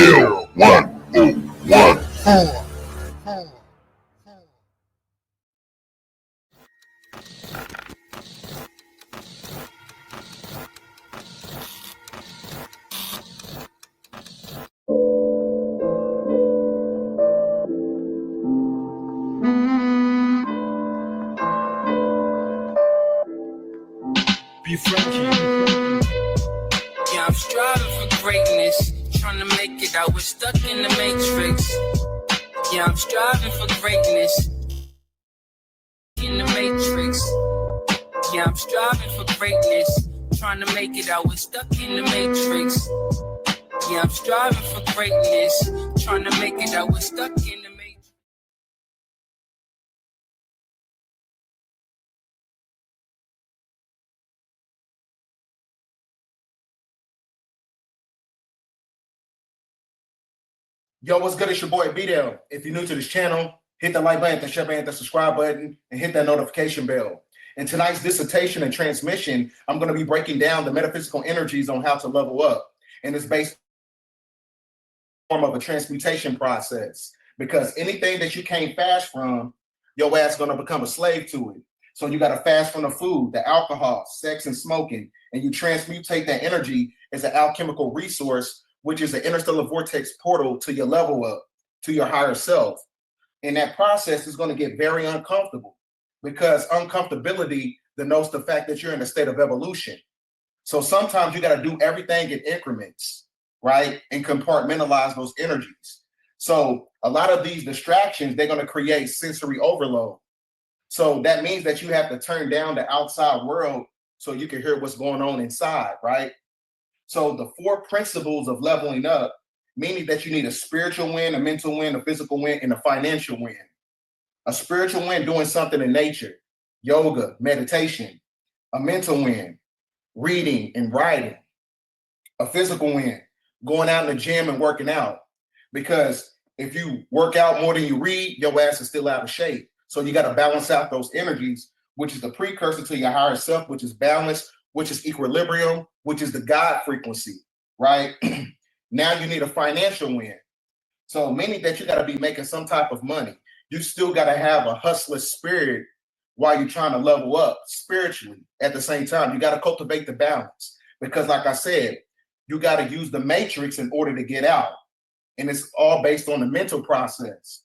Bdell 101. Be Frankie. Yeah, I'm striving for greatness, trying to make it out. We're stuck in the matrix. Yeah, I'm striving for greatness in the matrix. Yeah, I'm striving for greatness, trying to make it out. We're stuck in the matrix. Yeah, I'm striving for greatness, trying to make it out. We're stuck in the matrix. Yo, what's good? It's your boy Bdell. If you're new to this channel, hit the like button, the share button, the subscribe button, and hit that notification bell. In tonight's dissertation and transmission, I'm going to be breaking down the metaphysical energies on how to level up. And it's based on the form of a transmutation process. Because anything that you can't fast from, your ass going to become a slave to it. So you got to fast from the food, the alcohol, sex, and smoking. And you transmutate that energy as an alchemical resource, which is the interstellar vortex portal to your level up, to your higher self. And that process is going to get very uncomfortable because uncomfortability denotes the fact that you're in a state of evolution. So sometimes you got to do everything in increments, right? And compartmentalize those energies. So a lot of these distractions, they're going to create sensory overload. So that means that you have to turn down the outside world so you can hear what's going on inside, right? So the four principles of leveling up, meaning that you need a spiritual win, a mental win, a physical win, and a financial win. A spiritual win, doing something in nature, yoga, meditation. A mental win, reading and writing. A physical win, going out in the gym and working out. Because if you work out more than you read, your ass is still out of shape. So you got to balance out those energies, which is the precursor to your higher self, which is balance, which is equilibrium, which is the God frequency, right? Now you need a financial win. So meaning that you got to be making some type of money. You still got to have a hustler spirit while you're trying to level up spiritually at the same time. You got to cultivate the balance because like I said, you got to use the matrix in order to get out. And it's all based on the mental process,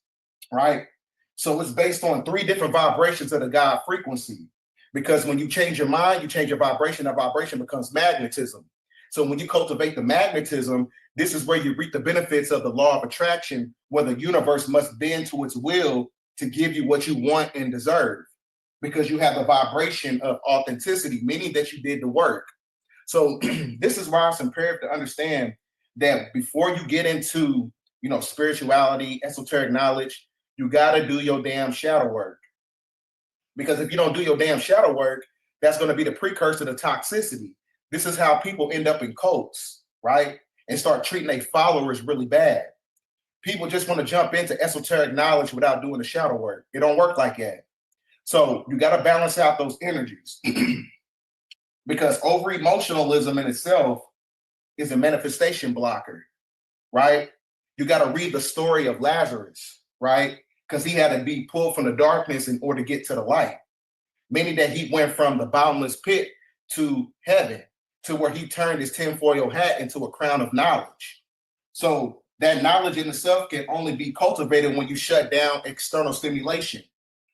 right? So it's based on three different vibrations of the God frequency. Because when you change your mind, you change your vibration, that vibration becomes magnetism. So when you cultivate the magnetism, this is where you reap the benefits of the law of attraction, where the universe must bend to its will to give you what you want and deserve. Because you have the vibration of authenticity, meaning that you did the work. So this is why it's imperative to understand that before you get into, spirituality, esoteric knowledge, you got to do your damn shadow work. Because if you don't do your damn shadow work, that's going to be the precursor to toxicity. This is how people end up in cults, right? And start treating their followers really bad. People just want to jump into esoteric knowledge without doing the shadow work. It don't work like that. So you got to balance out those energies. Because over emotionalism in itself is a manifestation blocker, right? You got to read the story of Lazarus, right? Because he had to be pulled from the darkness in order to get to the light, meaning that he went from the bottomless pit to heaven, to where he turned his tinfoil hat into a crown of knowledge. So that knowledge in itself can only be cultivated when you shut down external stimulation.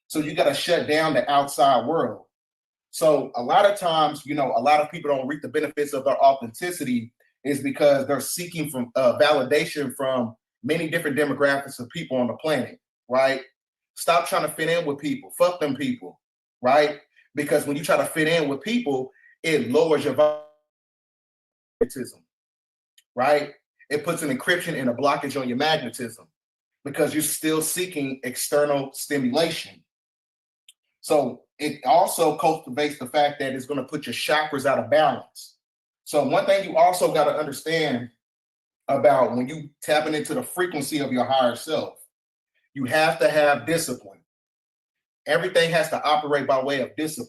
So you got to shut down the outside world. So a lot of times, a lot of people don't reap the benefits of their authenticity is because they're seeking from validation from many different demographics of people on the planet. Right? Stop trying to fit in with people. Fuck them people, right? Because when you try to fit in with people, it lowers your magnetism, right? It puts an encryption and a blockage on your magnetism because you're still seeking external stimulation. So it also cultivates the fact that it's going to put your chakras out of balance. So one thing you also got to understand about when you tapping into the frequency of your higher self, you have to have discipline. Everything has to operate by way of discipline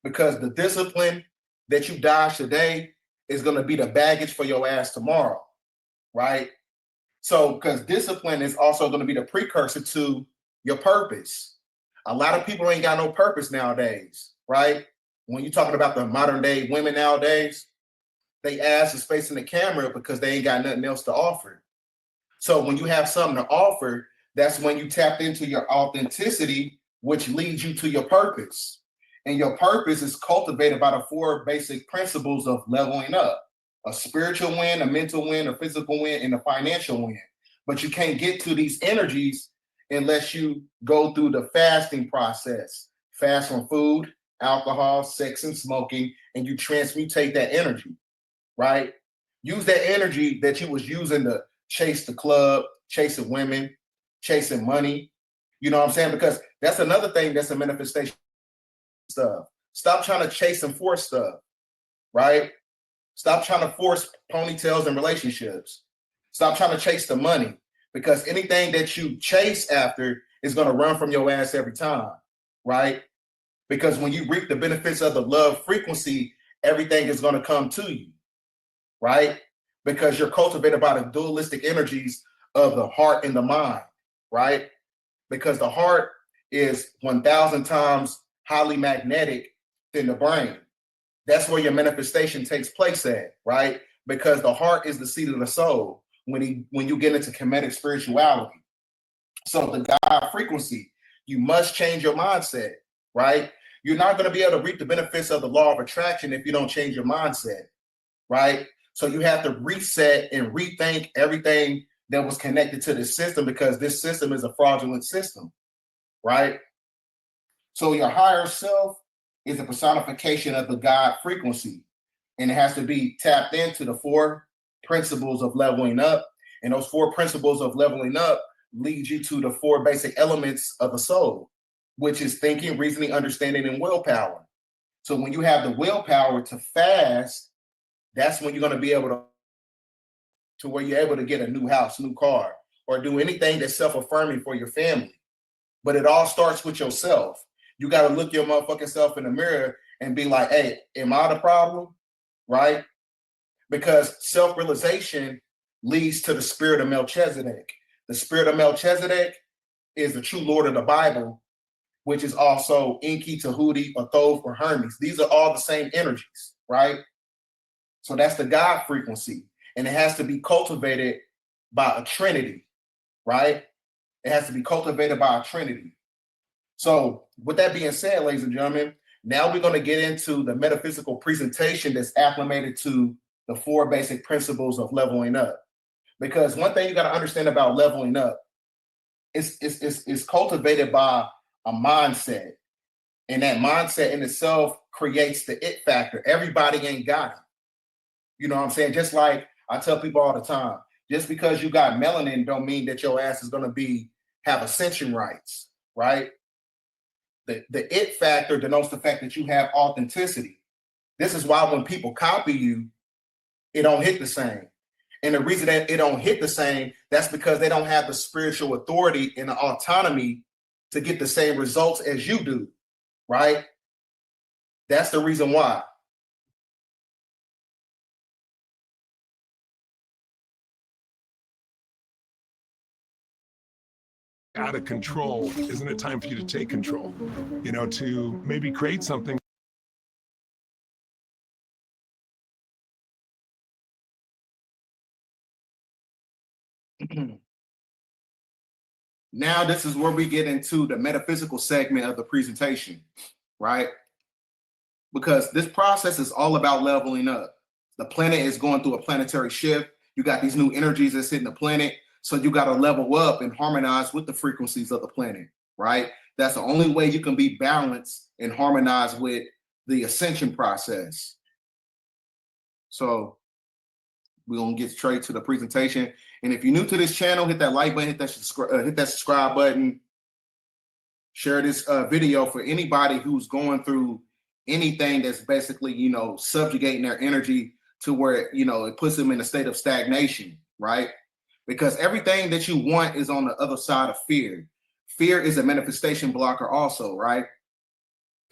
because the discipline that you dodge today is going to be the baggage for your ass tomorrow, right? So, because discipline is also going to be the precursor to your purpose. A lot of people ain't got no purpose nowadays, right? When you're talking about the modern day women nowadays, they ask is facing the camera because they ain't got nothing else to offer. So when you have something to offer, that's when you tap into your authenticity, which leads you to your purpose. And your purpose is cultivated by the four basic principles of leveling up: a spiritual win, a mental win, a physical win, and a financial win. But you can't get to these energies unless you go through the fasting process. Fast from food, alcohol, sex, and smoking, and you transmutate that energy, right? Use that energy that you was using to chase the club, chasing women, chasing money. You know what I'm saying? Because that's another thing that's a manifestation stuff. Stop trying to chase and force stuff, right? Stop trying to force ponytails in relationships. Stop trying to chase the money, because anything that you chase after is going to run from your ass every time, right? Because when you reap the benefits of the love frequency, everything is going to come to you, right? Because you're cultivated by the dualistic energies of the heart and the mind, right? Because the heart is 1,000 times highly magnetic than the brain. That's where your manifestation takes place at, right? Because the heart is the seat of the soul when you get into Kemetic spirituality. So the God frequency, you must change your mindset, right? You're not going to be able to reap the benefits of the law of attraction if you don't change your mindset, right? So you have to reset and rethink everything that was connected to this system, because this system is a fraudulent system, right? So your higher self is a personification of the God frequency, and it has to be tapped into the four principles of leveling up. And those four principles of leveling up lead you to the four basic elements of the soul, which is thinking, reasoning, understanding, and willpower. So when you have the willpower to fast, that's when you're going to be able to where you're able to get a new house, new car, or do anything that's self-affirming for your family. But it all starts with yourself. You got to look your motherfucking self in the mirror and be like, hey, am I the problem? Right? Because self-realization leads to the spirit of Melchizedek. The spirit of Melchizedek is the true Lord of the Bible, which is also Enki, Tahuti, or Thoth, or Hermes. These are all the same energies, right? So that's the God frequency. And it has to be cultivated by a trinity, right? It has to be cultivated by a trinity. So with that being said, ladies and gentlemen, now we're going to get into the metaphysical presentation that's acclimated to the four basic principles of leveling up. Because one thing you got to understand about leveling up is cultivated by a mindset. And that mindset in itself creates the it factor. Everybody ain't got it. You know what I'm saying? Just like I tell people all the time, just because you got melanin don't mean that your ass is going to have ascension rights, right? The it factor denotes the fact that you have authenticity. This is why when people copy you, it don't hit the same. And the reason that it don't hit the same, that's because they don't have the spiritual authority and the autonomy to get the same results as you do, right? That's the reason why. Out of control, isn't it time for you to take control? You know, to maybe create something. Now this is where we get into the metaphysical segment of the presentation, right? Because this process is all about leveling up. The planet is going through a planetary shift. You got these new energies that's hitting the planet. So you got to level up and harmonize with the frequencies of the planet, right? That's the only way you can be balanced and harmonized with the ascension process. So we're going to get straight to the presentation. And if you're new to this channel, hit that like button, hit that subscribe button. Share this video for anybody who's going through anything that's basically, subjugating their energy to where, it puts them in a state of stagnation, right? Because everything that you want is on the other side of fear. Fear is a manifestation blocker also, right?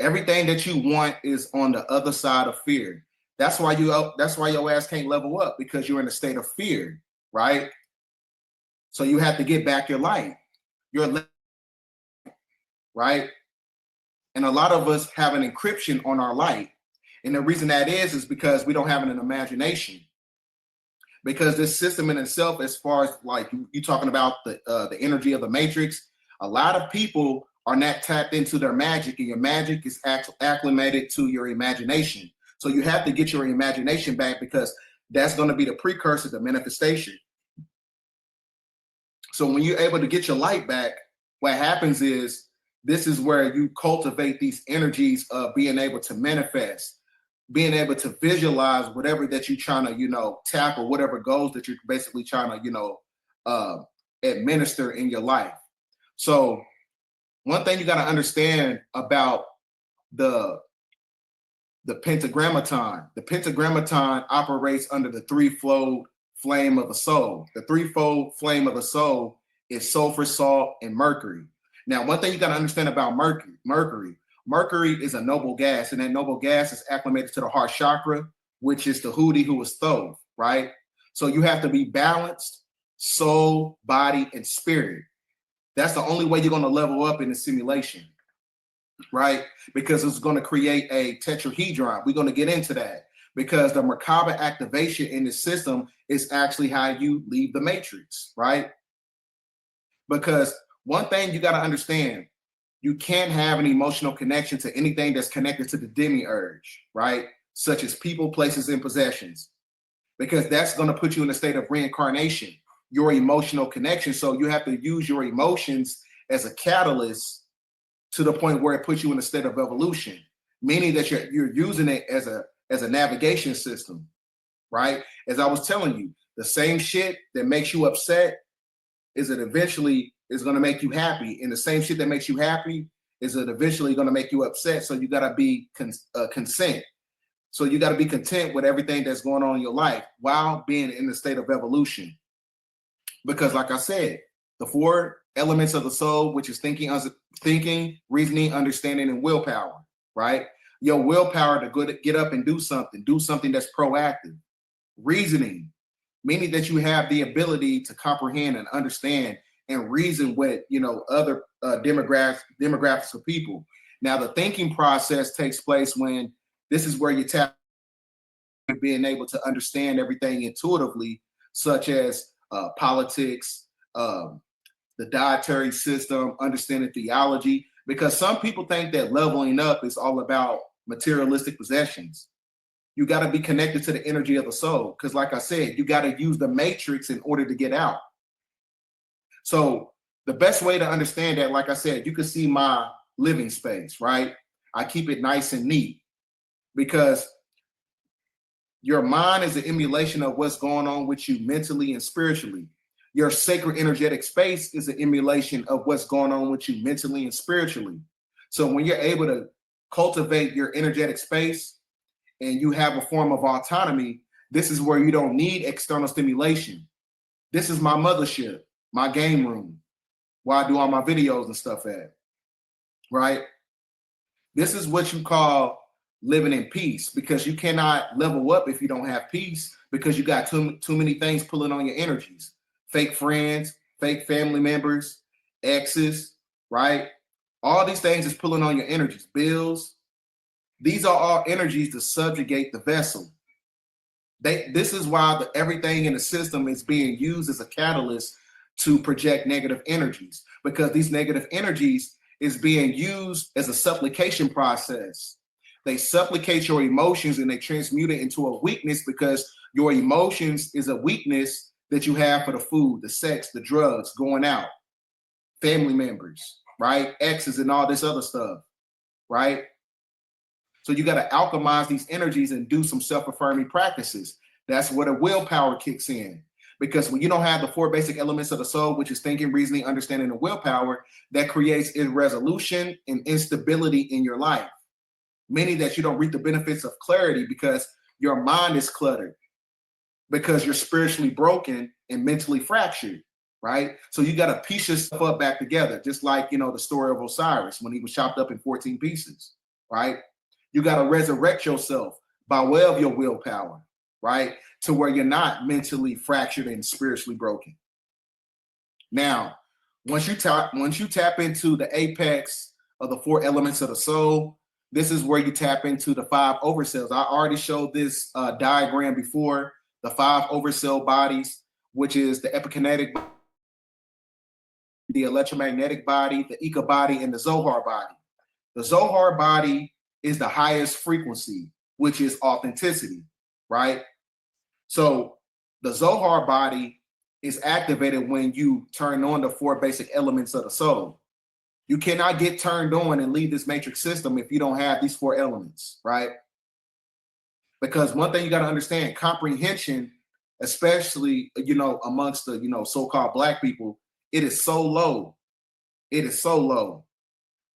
Everything that you want is on the other side of fear. That's why your ass can't level up, because you're in a state of fear, right? So you have to get back your light, right? And a lot of us have an encryption on our light. And the reason that is because we don't have an imagination. Because this system in itself, as far as like you talking about the energy of the matrix, a lot of people are not tapped into their magic, and your magic is acclimated to your imagination. So you have to get your imagination back, because that's going to be the precursor to manifestation. So when you're able to get your light back, what happens is this is where you cultivate these energies of being able to manifest, being able to visualize whatever that you're trying to, tackle, whatever goals that you're basically trying to, administer in your life. So one thing you got to understand about the pentagrammaton. The pentagrammaton operates under the threefold flame of the soul. The threefold flame of the soul is sulfur, salt, and mercury. Now, one thing you got to understand about Mercury is a noble gas, and that noble gas is acclimated to the heart chakra, which is the hootie who is stove, right? So you have to be balanced, soul, body, and spirit. That's the only way you're going to level up in the simulation, right? Because it's going to create a tetrahedron. We're going to get into that, because the Merkaba activation in the system is actually how you leave the matrix, right? Because one thing you got to understand, you can't have an emotional connection to anything that's connected to the demiurge, right? Such as people, places, and possessions, because that's going to put you in a state of reincarnation, your emotional connection. So you have to use your emotions as a catalyst to the point where it puts you in a state of evolution, meaning that you're using it as a navigation system, right? As I was telling you, the same shit that makes you upset is it eventually is going to make you happy, and the same shit that makes you happy is it eventually going to make you upset. So you got to be consent. So you got to be content with everything that's going on in your life while being in the state of evolution. Because like I said, the four elements of the soul, which is thinking, reasoning, understanding, and willpower, right? Your willpower to get up and do something that's proactive. Reasoning, meaning that you have the ability to comprehend and understand and reason with other demographics of people. Now the thinking process takes place when this is where you tap being able to understand everything intuitively, such as politics, the dietary system, understanding theology, because some people think that leveling up is all about materialistic possessions. You got to be connected to the energy of the soul, because like I said, you got to use the matrix in order to get out. So the best way to understand that, like I said, you can see my living space, right? I keep it nice and neat, because your mind is an emulation of what's going on with you mentally and spiritually. Your sacred energetic space is an emulation of what's going on with you mentally and spiritually. So when you're able to cultivate your energetic space and you have a form of autonomy, this is where you don't need external stimulation. This is my mothership, my game room, where I do all my videos and stuff at, right? This is what you call living in peace, because you cannot level up if you don't have peace, because you got too many things pulling on your energies. Fake friends, fake family members, exes, right? All these things is pulling on your energies. Bills. These are all energies to subjugate the vessel. This is why everything in the system is being used as a catalyst to project negative energies, because these negative energies is being used as a supplication process. They supplicate your emotions and they transmute it into a weakness, because your emotions is a weakness that you have for the food, the sex, the drugs, going out, family members, right? Exes and all this other stuff, right? So you got to alchemize these energies and do some self-affirming practices. That's where the willpower kicks in. Because when you don't have the four basic elements of the soul, which is thinking, reasoning, understanding, and willpower, that creates irresolution and instability in your life. Meaning that you don't reap the benefits of clarity because your mind is cluttered, because you're spiritually broken and mentally fractured, right? So you got to piece yourself up back together, just like, the story of Osiris when he was chopped up in 14 pieces, right? You got to resurrect yourself by way of your willpower, right? To where you're not mentally fractured and spiritually broken. Now, once you tap into the apex of the 4 elements of the soul, this is where you tap into the 5 overcells. I already showed this diagram before. The 5 overcell bodies, which is the epikinetic, the electromagnetic body, the Eka body, and the Zohar body. The Zohar body is the highest frequency, which is authenticity, right? So the Zohar body is activated when you turn on the 4 basic elements of the soul. You cannot get turned on and leave this matrix system if you don't have these 4 elements, right? Because one thing you got to understand, comprehension, especially, amongst the, so-called Black people, it is so low. It is so low.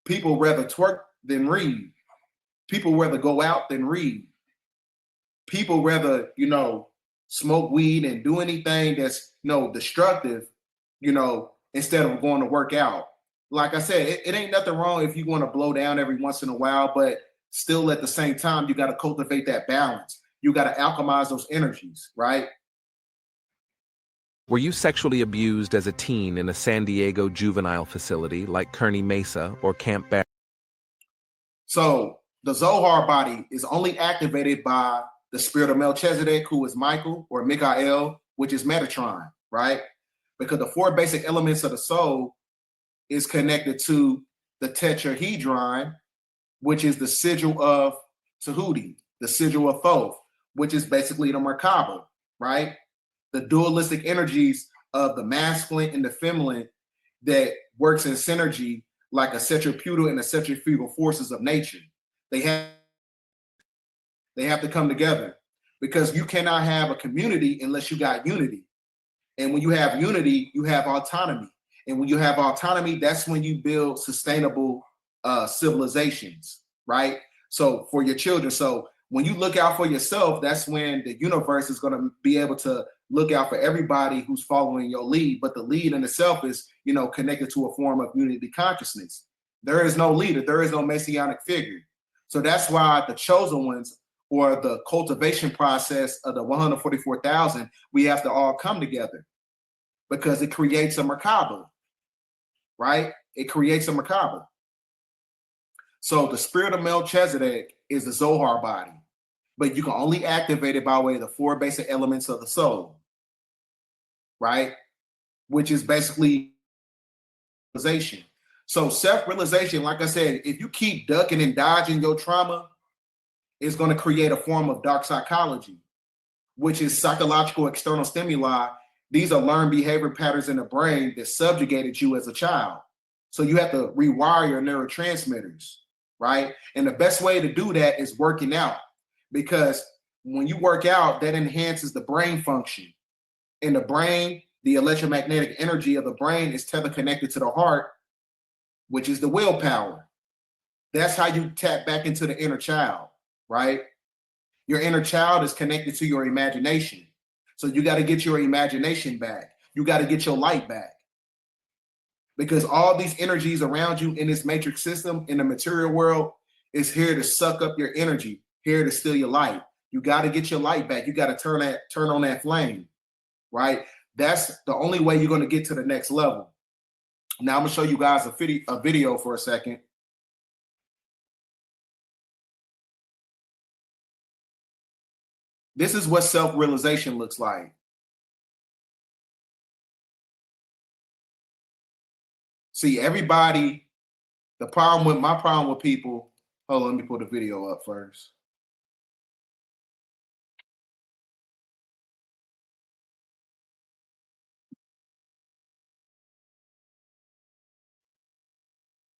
People rather twerk than read. People rather go out than read. People rather, smoke weed and do anything that's, destructive, instead of going to work out. Like I said, it ain't nothing wrong if you want to blow down every once in a while, but still at the same time, you got to cultivate that balance. You got to alchemize those energies, right? Were you sexually abused as a teen in a San Diego juvenile facility like Kearney Mesa or Camp Barry? So the Zohar body is only activated by the spirit of Melchizedek, who is Michael, or Mikael, which is Metatron, right? Because the 4 basic elements of the soul is connected to the tetrahedron, which is the sigil of Tahuti, the sigil of Thoth, which is basically the Merkaba, right? The dualistic energies of the masculine and the feminine that works in synergy like a centripetal and a centrifugal forces of nature. They have to come together, because you cannot have a community unless you got unity. And when you have unity, you have autonomy. And when you have autonomy, that's when you build sustainable civilizations, right? So for your children. So when you look out for yourself, that's when the universe is going to be able to look out for everybody who's following your lead. But the lead in itself is, connected to a form of unity consciousness. There is no leader. There is no messianic figure. So that's why the chosen ones, or the cultivation process of the 144,000, we have to all come together, because it creates a Merkaba, right? It creates a Merkaba. So the spirit of Melchizedek is the Zohar body, but you can only activate it by way of the 4 basic elements of the soul, right? Which is basically realization. So self-realization, like I said, if you keep ducking and dodging your trauma, it's going to create a form of dark psychology, which is psychological external stimuli. These are learned behavior patterns in the brain that subjugated you as a child. So you have to rewire your neurotransmitters, right? And the best way to do that is working out, because when you work out, that enhances the brain function. In the brain, the electromagnetic energy of the brain is tether connected to the heart, which is the willpower. That's how you tap back into the inner child, right? Your inner child is connected to your imagination. So you got to get your imagination back. You got to get your light back. Because all these energies around you in this matrix system, in the material world, is here to suck up your energy, here to steal your light. You got to get your light back. You got to turn on that flame, right? That's the only way you're going to get to the next level. Now I'm going to show you guys a video for a second. This is what self-realization looks like. See, everybody, my problem with people, hold on, let me put the video up first.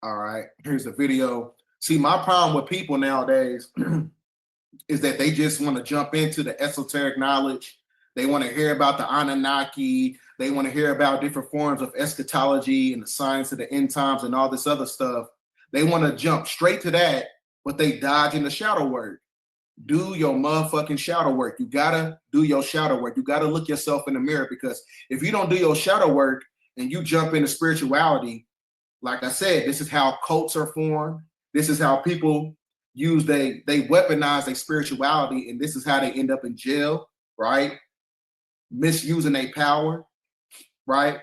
All right, here's the video. See, my problem with people nowadays is that they just want to jump into the esoteric knowledge. They want to hear about the Anunnaki. They want to hear about different forms of eschatology and the science of the end times and all this other stuff. They want to jump straight to that, but they dodge in the shadow work. Do your motherfucking shadow work. You gotta do your shadow work. You gotta look yourself in the mirror, because if you don't do your shadow work and you jump into spirituality, like I said, this is how cults are formed. This is how people they weaponize their spirituality, and this is how they end up in jail, right? Misusing their power, right?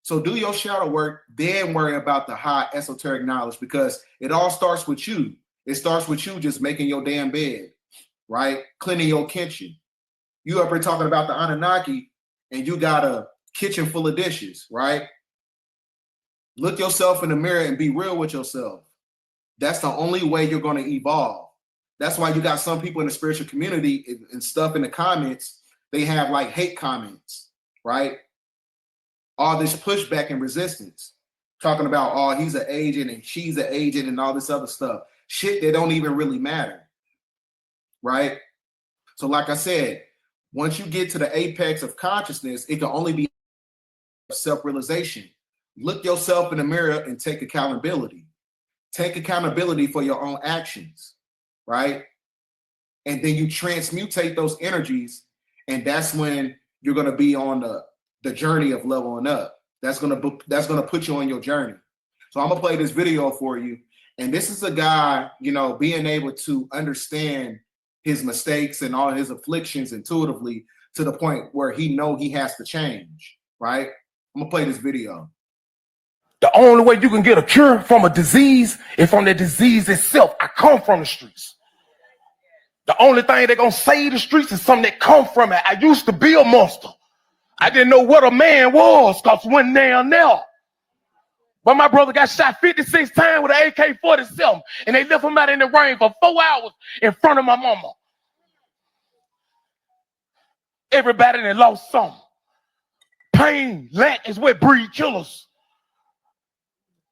So do your shadow work, then worry about the high esoteric knowledge, because it all starts with you. It starts with you just making your damn bed, right? Cleaning your kitchen. You up here talking about the Anunnaki and you got a kitchen full of dishes, right? Look yourself in the mirror and be real with yourself. That's the only way you're going to evolve. That's why you got some people in the spiritual community and stuff in the comments, they have like hate comments, right? All this pushback and resistance, talking about, oh, he's an agent and she's an agent and all this other stuff. Shit that don't even really matter, right? So like I said, once you get to the apex of consciousness, it can only be self-realization. Look yourself in the mirror and take accountability. Take accountability for your own actions, right? And then you transmutate those energies, and that's when you're going to be on the journey of leveling up. That's going to put you on your journey. So I'm going to play this video for you. And this is a guy, you know, being able to understand his mistakes and all his afflictions intuitively to the point where he know he has to change, right? I'm going to play this video. The only way you can get a cure from a disease is from the disease itself. I come from the streets. The only thing they're going to save the streets is something that come from it. I used to be a monster. I didn't know what a man was because when down there. But my brother got shot 56 times with an AK-47 and they left him out in the rain for 4 hours in front of my mama. Everybody that lost something. Pain, lack is what breed killers.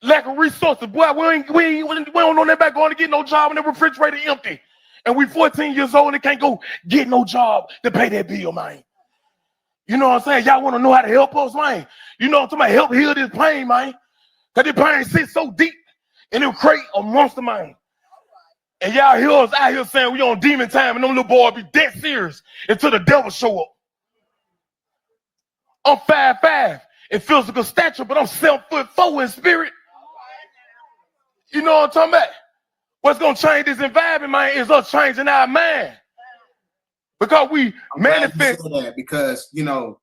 Lack of resources. Boy, we don't know nothing about going to get no job and the refrigerator empty. And we 14 years old and can't go get no job to pay that bill, man. You know what I'm saying? Y'all want to know how to help us, man? You know what I'm talking about? Help heal this pain, man. Because this pain sits so deep and it'll create a monster, man. And y'all hear us out here saying we on demon time and them little boys be dead serious until the devil show up. I'm 5'5" in physical stature, but I'm 7'4" in spirit. You know what I'm talking about? What's going to change this environment, man, is us changing our mind. Because we manifest. That because, you know,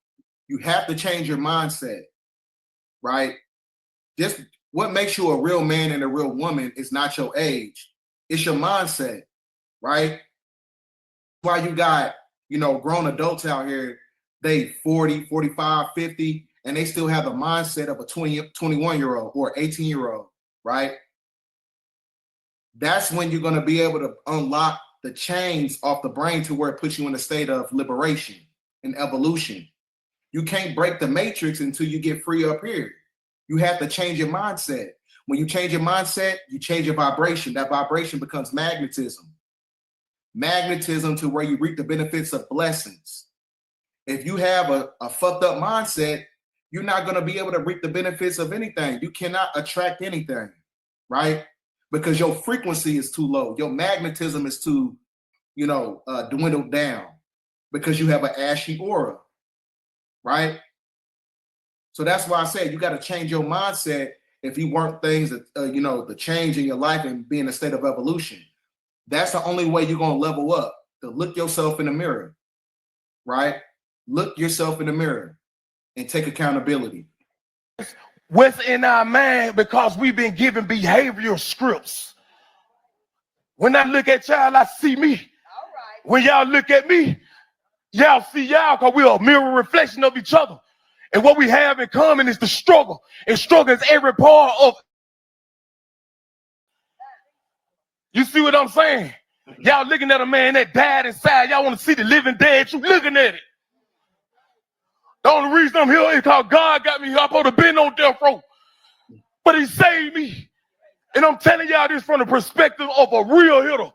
you have to change your mindset, right? Just what makes you a real man and a real woman is not your age. It's your mindset, right? Why you got, you know, grown adults out here, they 40, 45, 50, and they still have the mindset of a 21-year-old or 18-year-old, right? That's when you're going to be able to unlock the chains off the brain to where it puts you in a state of liberation and evolution. You can't break the matrix until you get free up here. You have to change your mindset. When you change your mindset, you change your vibration. That vibration becomes magnetism. Magnetism to where you reap the benefits of blessings. If you have a fucked up mindset, you're not going to be able to reap the benefits of anything. You cannot attract anything, right? Because your frequency is too low. Your magnetism is too, you know, dwindled down because you have an ashy aura, right? So that's why I said you got to change your mindset if you want things that, you know, the change in your life and be in a state of evolution. That's the only way you're going to level up, to look yourself in the mirror, right? Look yourself in the mirror and take accountability. What's in our mind because we've been given behavioral scripts. When I look at y'all, I see me. When y'all look at me, y'all see y'all because we're a mirror reflection of each other. And what we have in common is the struggle. And struggle is every part of it. You see what I'm saying? Y'all looking at a man that died inside. Y'all want to see the living dead. You looking at it. The only reason I'm here is because God got me here. I'm supposed to been on death row. But he saved me. And I'm telling y'all this from the perspective of a real hitter.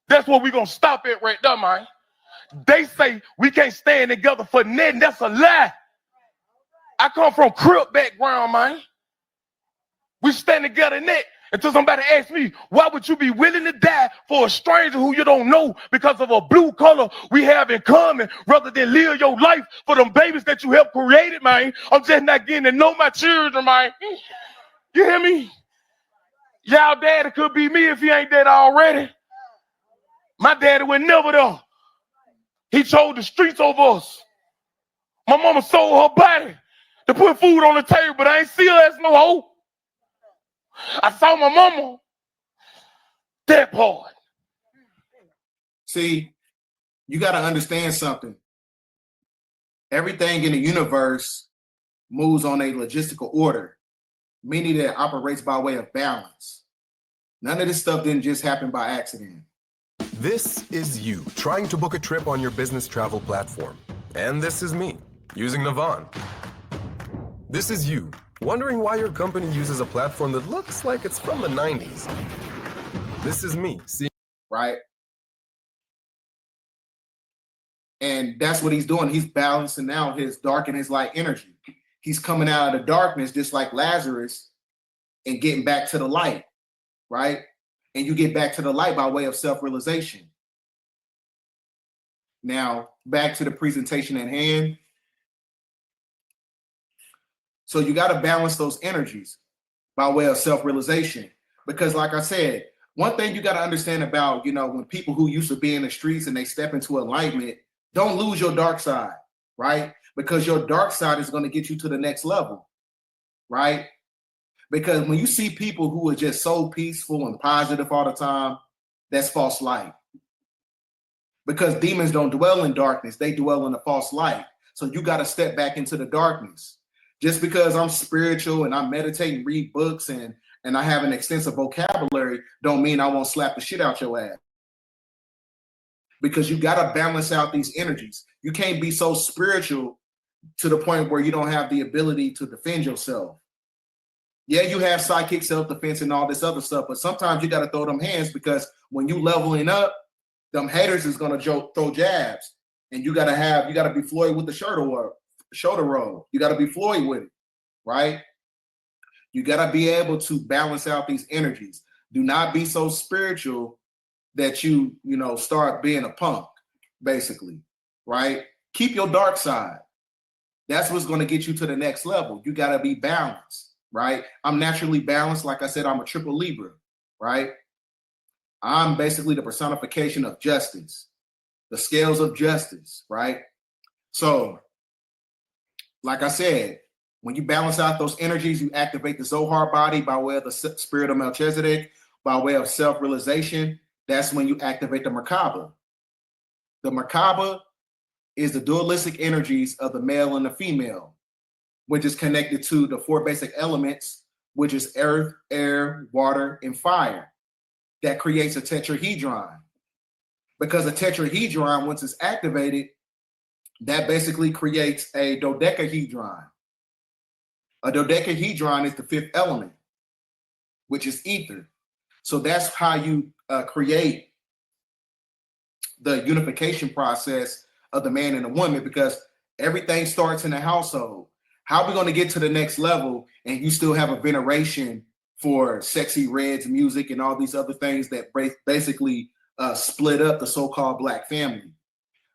That's what we're going to stop at right there, man. They say we can't stand together for nothing. That's a lie. I come from Crip background, man. We stand together in that until somebody asks me, why would you be willing to die for a stranger who you don't know because of a blue color we have in common rather than live your life for them babies that you helped create, man? I'm just not getting to know my children, man. You hear me? Y'all daddy could be me if he ain't dead already. My daddy was never there. He chose the streets over us. My mama sold her body to put food on the table, but I ain't see her as no hoe. I saw my mama. That part. See, you got to understand something. Everything in the universe moves on a logistical order, meaning that it operates by way of balance. None of this stuff didn't just happen by accident. This is you trying to book a trip on your business travel platform. And this is me, using Navan. This is you wondering why your company uses a platform that looks like it's from the 90s. This is me, right? And that's what he's doing. He's balancing out his dark and his light energy. He's coming out of the darkness just like Lazarus and getting back to the light, right? And you get back to the light by way of self-realization. Now, back to the presentation at hand. So you got to balance those energies by way of self-realization. Because like I said, one thing you got to understand about, when people who used to be in the streets and they step into enlightenment, don't lose your dark side, right? Because your dark side is going to get you to the next level, right? Because when you see people who are just so peaceful and positive all the time, that's false light. Because demons don't dwell in darkness, they dwell in the false light. So you got to step back into the darkness. Just because I'm spiritual and I meditate and read books and I have an extensive vocabulary, don't mean I won't slap the shit out your ass. Because you got to balance out these energies. You can't be so spiritual to the point where you don't have the ability to defend yourself. Yeah, you have psychic self-defense and all this other stuff, but sometimes you got to throw them hands, because when you leveling up, them haters is going to throw jabs, and you got to be Floyd with the shoulder roll. You got to be Floyd with it, right? You got to be able to balance out these energies. Do not be so spiritual that you start being a punk, basically, right? Keep your dark side. That's what's going to get you to the next level. You got to be balanced, right? I'm naturally balanced. Like I said, I'm a triple Libra, right? I'm basically the personification of justice, the scales of justice, right? So, like I said, when you balance out those energies, you activate the Zohar body by way of the spirit of Melchizedek, by way of self-realization. That's when you activate the Merkaba. The Merkaba is the dualistic energies of the male and the female, which is connected to the four basic elements, which is earth, air, water, and fire. That creates a tetrahedron. Because a tetrahedron, once it's activated, that basically creates a dodecahedron. A dodecahedron is the fifth element, which is ether. So that's how you create the unification process of the man and the woman, because everything starts in the household. How are we going to get to the next level and you still have a veneration for Sexy Red's music and all these other things that basically split up the so-called Black family?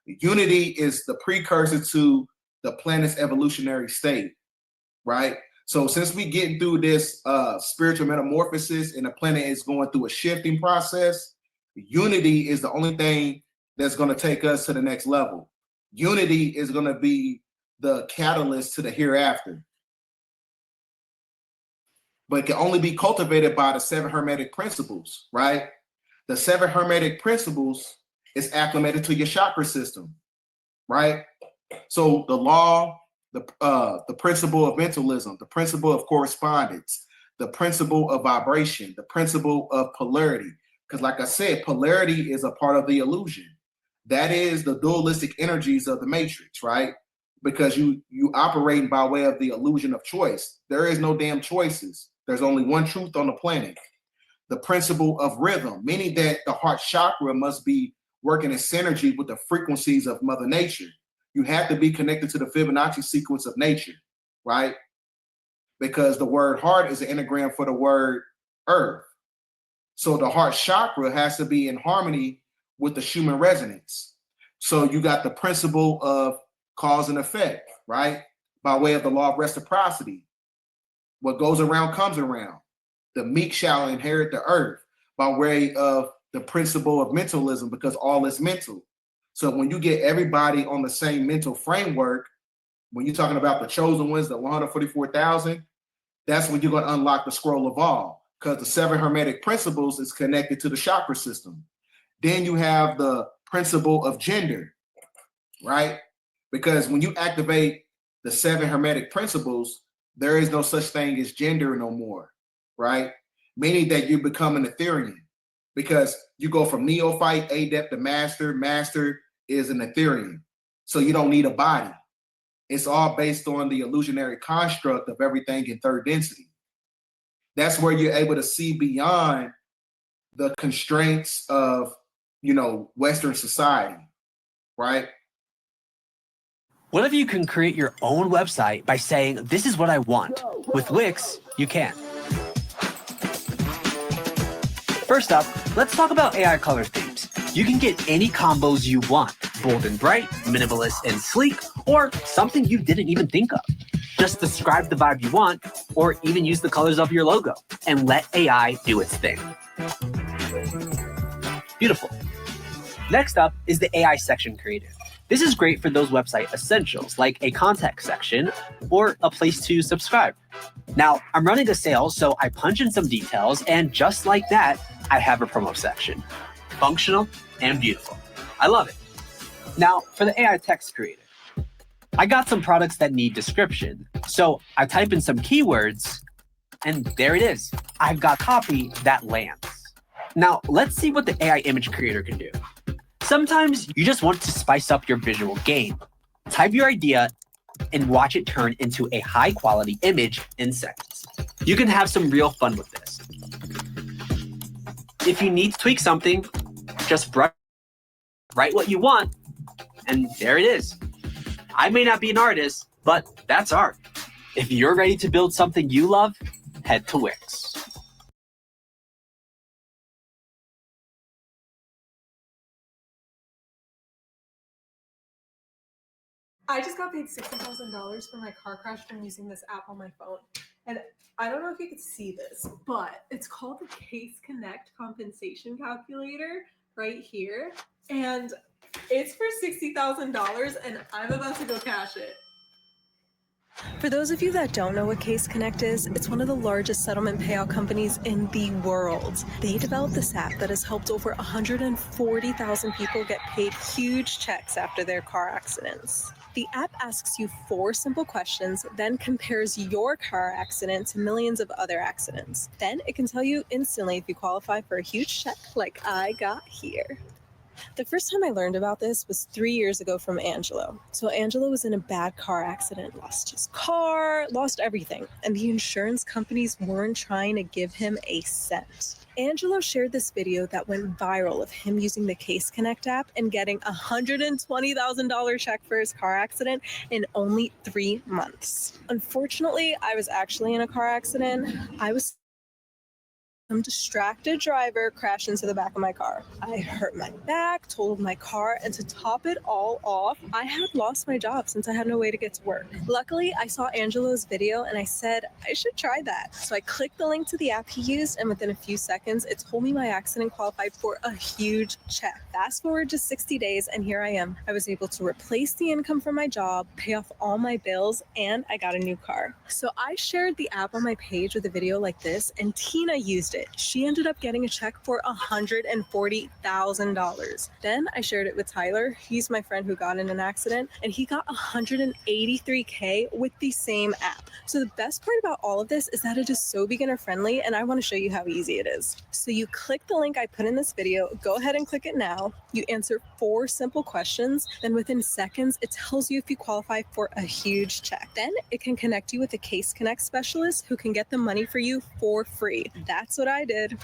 Unity is the precursor to the planet's evolutionary state, right? So since we getting through this spiritual metamorphosis and the planet is going through a shifting process, unity is the only thing that's going to take us to the next level. Unity is going to be the catalyst to the hereafter. But it can only be cultivated by the 7 Hermetic principles, right? The 7 Hermetic principles is acclimated to your chakra system, right? So the law, the principle of mentalism, the principle of correspondence, the principle of vibration, the principle of polarity. Because like I said, polarity is a part of the illusion. That is the dualistic energies of the matrix, right? Because you operate by way of the illusion of choice. There is no damn choices. There's only one truth on the planet. The principle of rhythm, meaning that the heart chakra must be working in synergy with the frequencies of Mother Nature. You have to be connected to the Fibonacci sequence of nature, right? Because the word heart is an anagram for the word earth. So the heart chakra has to be in harmony with the Schumann resonance. So you got the principle of cause and effect, right? By way of the law of reciprocity. What goes around comes around. The meek shall inherit the earth, by way of the principle of mentalism, because all is mental. So when you get everybody on the same mental framework, When you're talking about the chosen ones, the 144,000, that's when you're going to unlock the scroll of all, because the 7 hermetic principles is connected to the chakra system. Then you have the principle of gender, right? Because when you activate the 7 hermetic principles, there is no such thing as gender no more, right? Meaning that you become an Ethereum, because you go from neophyte, adept to master. Master is an Ethereum. So you don't need a body. It's all based on the illusionary construct of everything in third density. That's where you're able to see beyond the constraints of, Western society, right? What if you can create your own website by saying, this is what I want? With Wix, you can. First up, let's talk about AI color themes. You can get any combos you want, bold and bright, minimalist and sleek, or something you didn't even think of. Just describe the vibe you want, or even use the colors of your logo, and let AI do its thing. Beautiful. Next up is the AI section creator. This is great for those website essentials, like a contact section or a place to subscribe. Now, I'm running a sale, so I punch in some details, and just like that, I have a promo section. Functional and beautiful. I love it. Now, for the AI text creator. I got some products that need description, so I type in some keywords, and there it is. I've got copy that lands. Now, let's see what the AI image creator can do. Sometimes you just want to spice up your visual game. Type your idea and watch it turn into a high-quality image in seconds. You can have some real fun with this. If you need to tweak something, just write what you want, and there it is. I may not be an artist, but that's art. If you're ready to build something you love, head to Wix. I just got paid $60,000 for my car crash from using this app on my phone. And I don't know if you could see this, but it's called the Case Connect Compensation Calculator right here. And it's for $60,000 and I'm about to go cash it. For those of you that don't know what Case Connect is, it's one of the largest settlement payout companies in the world. They developed this app that has helped over 140,000 people get paid huge checks after their car accidents. The app asks you 4 simple questions, then compares your car accident to millions of other accidents. Then it can tell you instantly if you qualify for a huge check like I got here. The first time I learned about this was 3 years ago from Angelo. So Angelo was in a bad car accident, lost his car, lost everything, and the insurance companies weren't trying to give him a cent. Angelo shared this video that went viral of him using the Case Connect app and getting a $120,000 check for his car accident in only 3 months. Unfortunately, I was actually in a car accident. Some distracted driver crashed into the back of my car. I hurt my back, totaled my car, and to top it all off, I had lost my job since I had no way to get to work. Luckily, I saw Angelo's video and I said, I should try that. So I clicked the link to the app he used, and within a few seconds, it told me my accident qualified for a huge check. Fast forward to 60 days, and here I am. I was able to replace the income from my job, pay off all my bills, and I got a new car. So I shared the app on my page with a video like this, and Tina used it. She ended up getting a check for $140,000. Then I shared it with Tyler. He's my friend who got in an accident, and he got $183K with the same app. So the best part about all of this is that it is so beginner friendly, and I want to show you how easy it is. So you click the link I put in this video, go ahead and click it now. You answer 4 simple questions, then within seconds, it tells you if you qualify for a huge check. Then it can connect you with a Case Connect specialist who can get the money for you for free. That's what I did.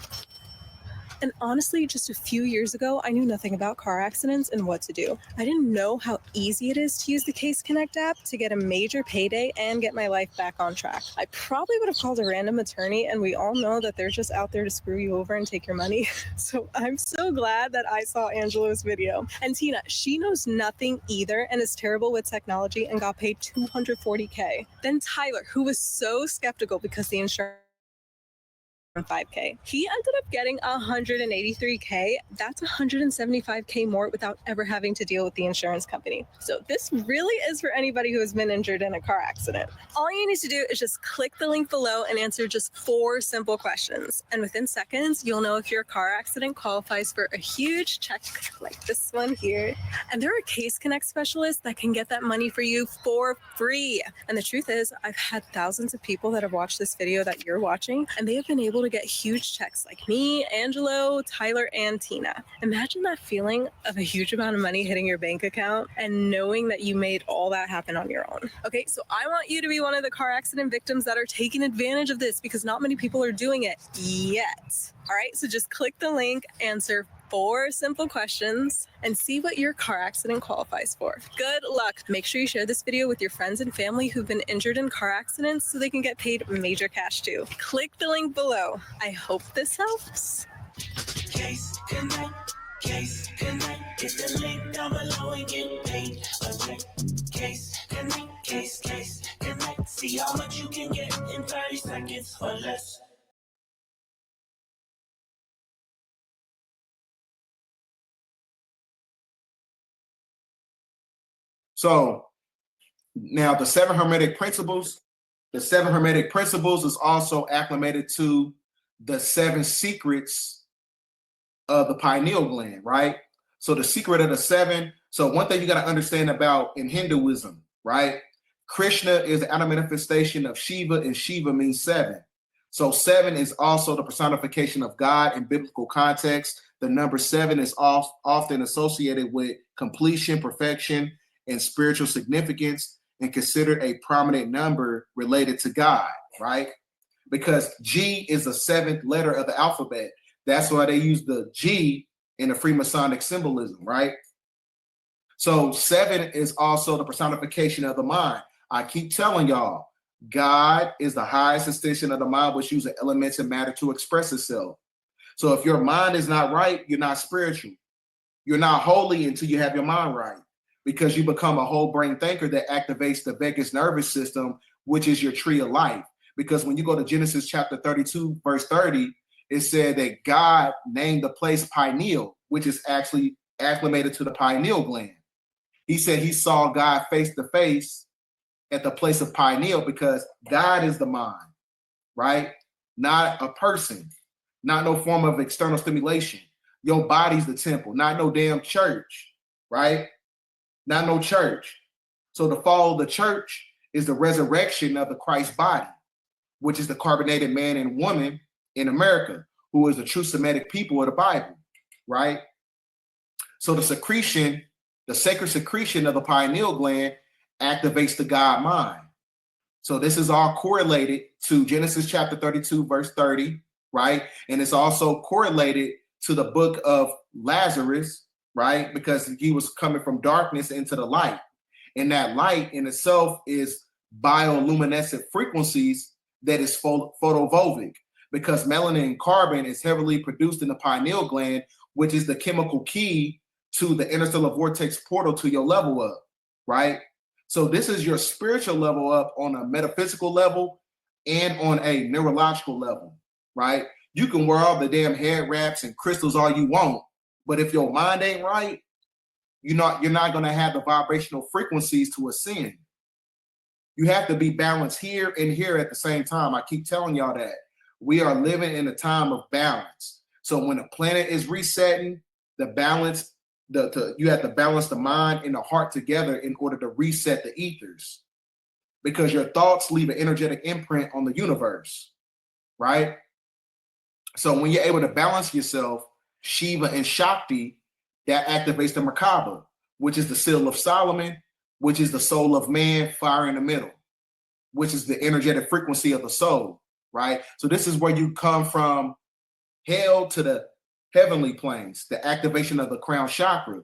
And honestly, just a few years ago, I knew nothing about car accidents and what to do. I didn't know how easy it is to use the Case Connect app to get a major payday and get my life back on track. I probably would have called a random attorney, and we all know that they're just out there to screw you over and take your money. So I'm so glad that I saw Angelo's video. And Tina, she knows nothing either and is terrible with technology and got paid $240K. Then Tyler, who was so skeptical because the insurance 5K. He ended up getting 183K. That's 175K more without ever having to deal with the insurance company. So this really is for anybody who has been injured in a car accident. All you need to do is just click the link below and answer just 4 simple questions. And within seconds, you'll know if your car accident qualifies for a huge check like this one here. And there are Case Connect specialists that can get that money for you for free. And the truth is, I've had thousands of people that have watched this video that you're watching, and they have been able to get huge checks like me, Angelo, Tyler, and Tina. Imagine that feeling of a huge amount of money hitting your bank account and knowing that you made all that happen on your own. Okay, so I want you to be one of the car accident victims that are taking advantage of this because not many people are doing it yet. All right, so just click the link, answer 4 simple questions, and see what your car accident qualifies for. Good luck. Make sure you share this video with your friends and family who've been injured in car accidents so they can get paid major cash too. Click the link below. I hope this helps. Case Connect, Case Connect. Get the link down below and get paid. Okay. Case Connect, Case Connect. See how much you can get in 30 seconds or less. So now the 7 Hermetic Principles is also acclimated to the 7 secrets of the pineal gland, right? So the secret of the 7. So one thing you got to understand about in Hinduism, right? Krishna is the outer manifestation of Shiva, and Shiva means 7. So 7 is also the personification of God in biblical context. The number 7 is often associated with completion, perfection, and spiritual significance, and considered a prominent number related to God, right? Because G is the 7th letter of the alphabet. That's why they use the G in the Freemasonic symbolism, right? So 7 is also the personification of the mind. I keep telling y'all, God is the highest extension of the mind, which uses elements and matter to express itself. So if your mind is not right, you're not spiritual. You're not holy until you have your mind right, because you become a whole brain thinker that activates the vagus nervous system, which is your tree of life. Because when you go to Genesis chapter 32, verse 30, it said that God named the place pineal, which is actually acclimated to the pineal gland. He said he saw God face to face at the place of pineal because God is the mind, right? Not a person, not no form of external stimulation. Your body's the temple, not no damn church, right? Not no church. So the fall of the church is the resurrection of the Christ body, which is the carbonated man and woman in America, who is the true Semitic people of the Bible, right? So the secretion, the sacred secretion of the pineal gland activates the God mind. So this is all correlated to Genesis chapter 32, verse 30, right? And it's also correlated to the book of Lazarus, right? Because he was coming from darkness into the light. And that light in itself is bioluminescent frequencies that is photovoltaic, because melanin and carbon is heavily produced in the pineal gland, which is the chemical key to the interstellar vortex portal to your level up, right? So this is your spiritual level up on a metaphysical level and on a neurological level, right? You can wear all the damn head wraps and crystals all you want, but if your mind ain't right, you're not going to have the vibrational frequencies to ascend. You have to be balanced here and here at the same time. I keep telling y'all that. We are living in a time of balance. So when the planet is resetting, the balance, you have to balance the mind and the heart together in order to reset the ethers, because your thoughts leave an energetic imprint on the universe, right? So when you're able to balance yourself, Shiva and Shakti, that activates the Merkaba, which is the seal of Solomon, which is the soul of man, fire in the middle, which is the energetic frequency of the soul, right? So this is where you come from hell to the heavenly planes, the activation of the crown chakra,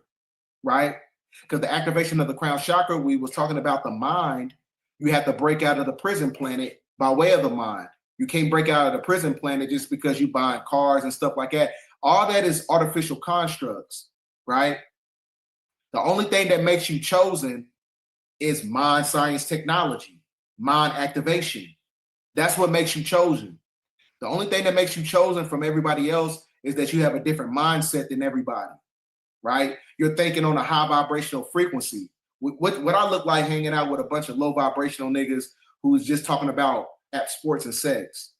right? Because the activation of the crown chakra, we was talking about the mind. You have to break out of the prison planet by way of the mind. You can't break out of the prison planet just because you buying cars and stuff like that. All that is artificial constructs, right? The only thing that makes you chosen is mind, science, technology, mind activation. That's what makes you chosen. The only thing that makes you chosen from everybody else is that you have a different mindset than everybody, right? You're thinking on a high vibrational frequency. What I look like hanging out with a bunch of low vibrational niggas who's just talking about app sports and sex.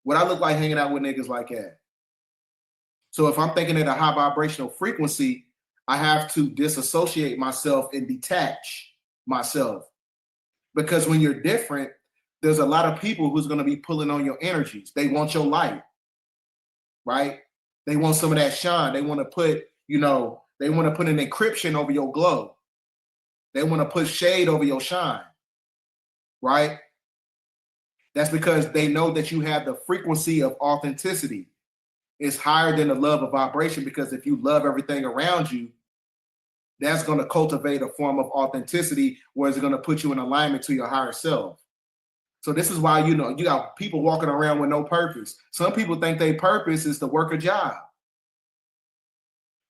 What I look like hanging out with niggas like that. So if I'm thinking at a high vibrational frequency, I have to disassociate myself and detach myself. Because when you're different, there's a lot of people who's going to be pulling on your energies. They want your light, right? They want some of that shine. They want to put, they want to put an encryption over your glow. They want to put shade over your shine, right? That's because they know that you have the frequency of authenticity. It's higher than the love of vibration, because if you love everything around you, that's going to cultivate a form of authenticity where it's going to put you in alignment to your higher self. So this is why, you got people walking around with no purpose. Some people think their purpose is to work a job.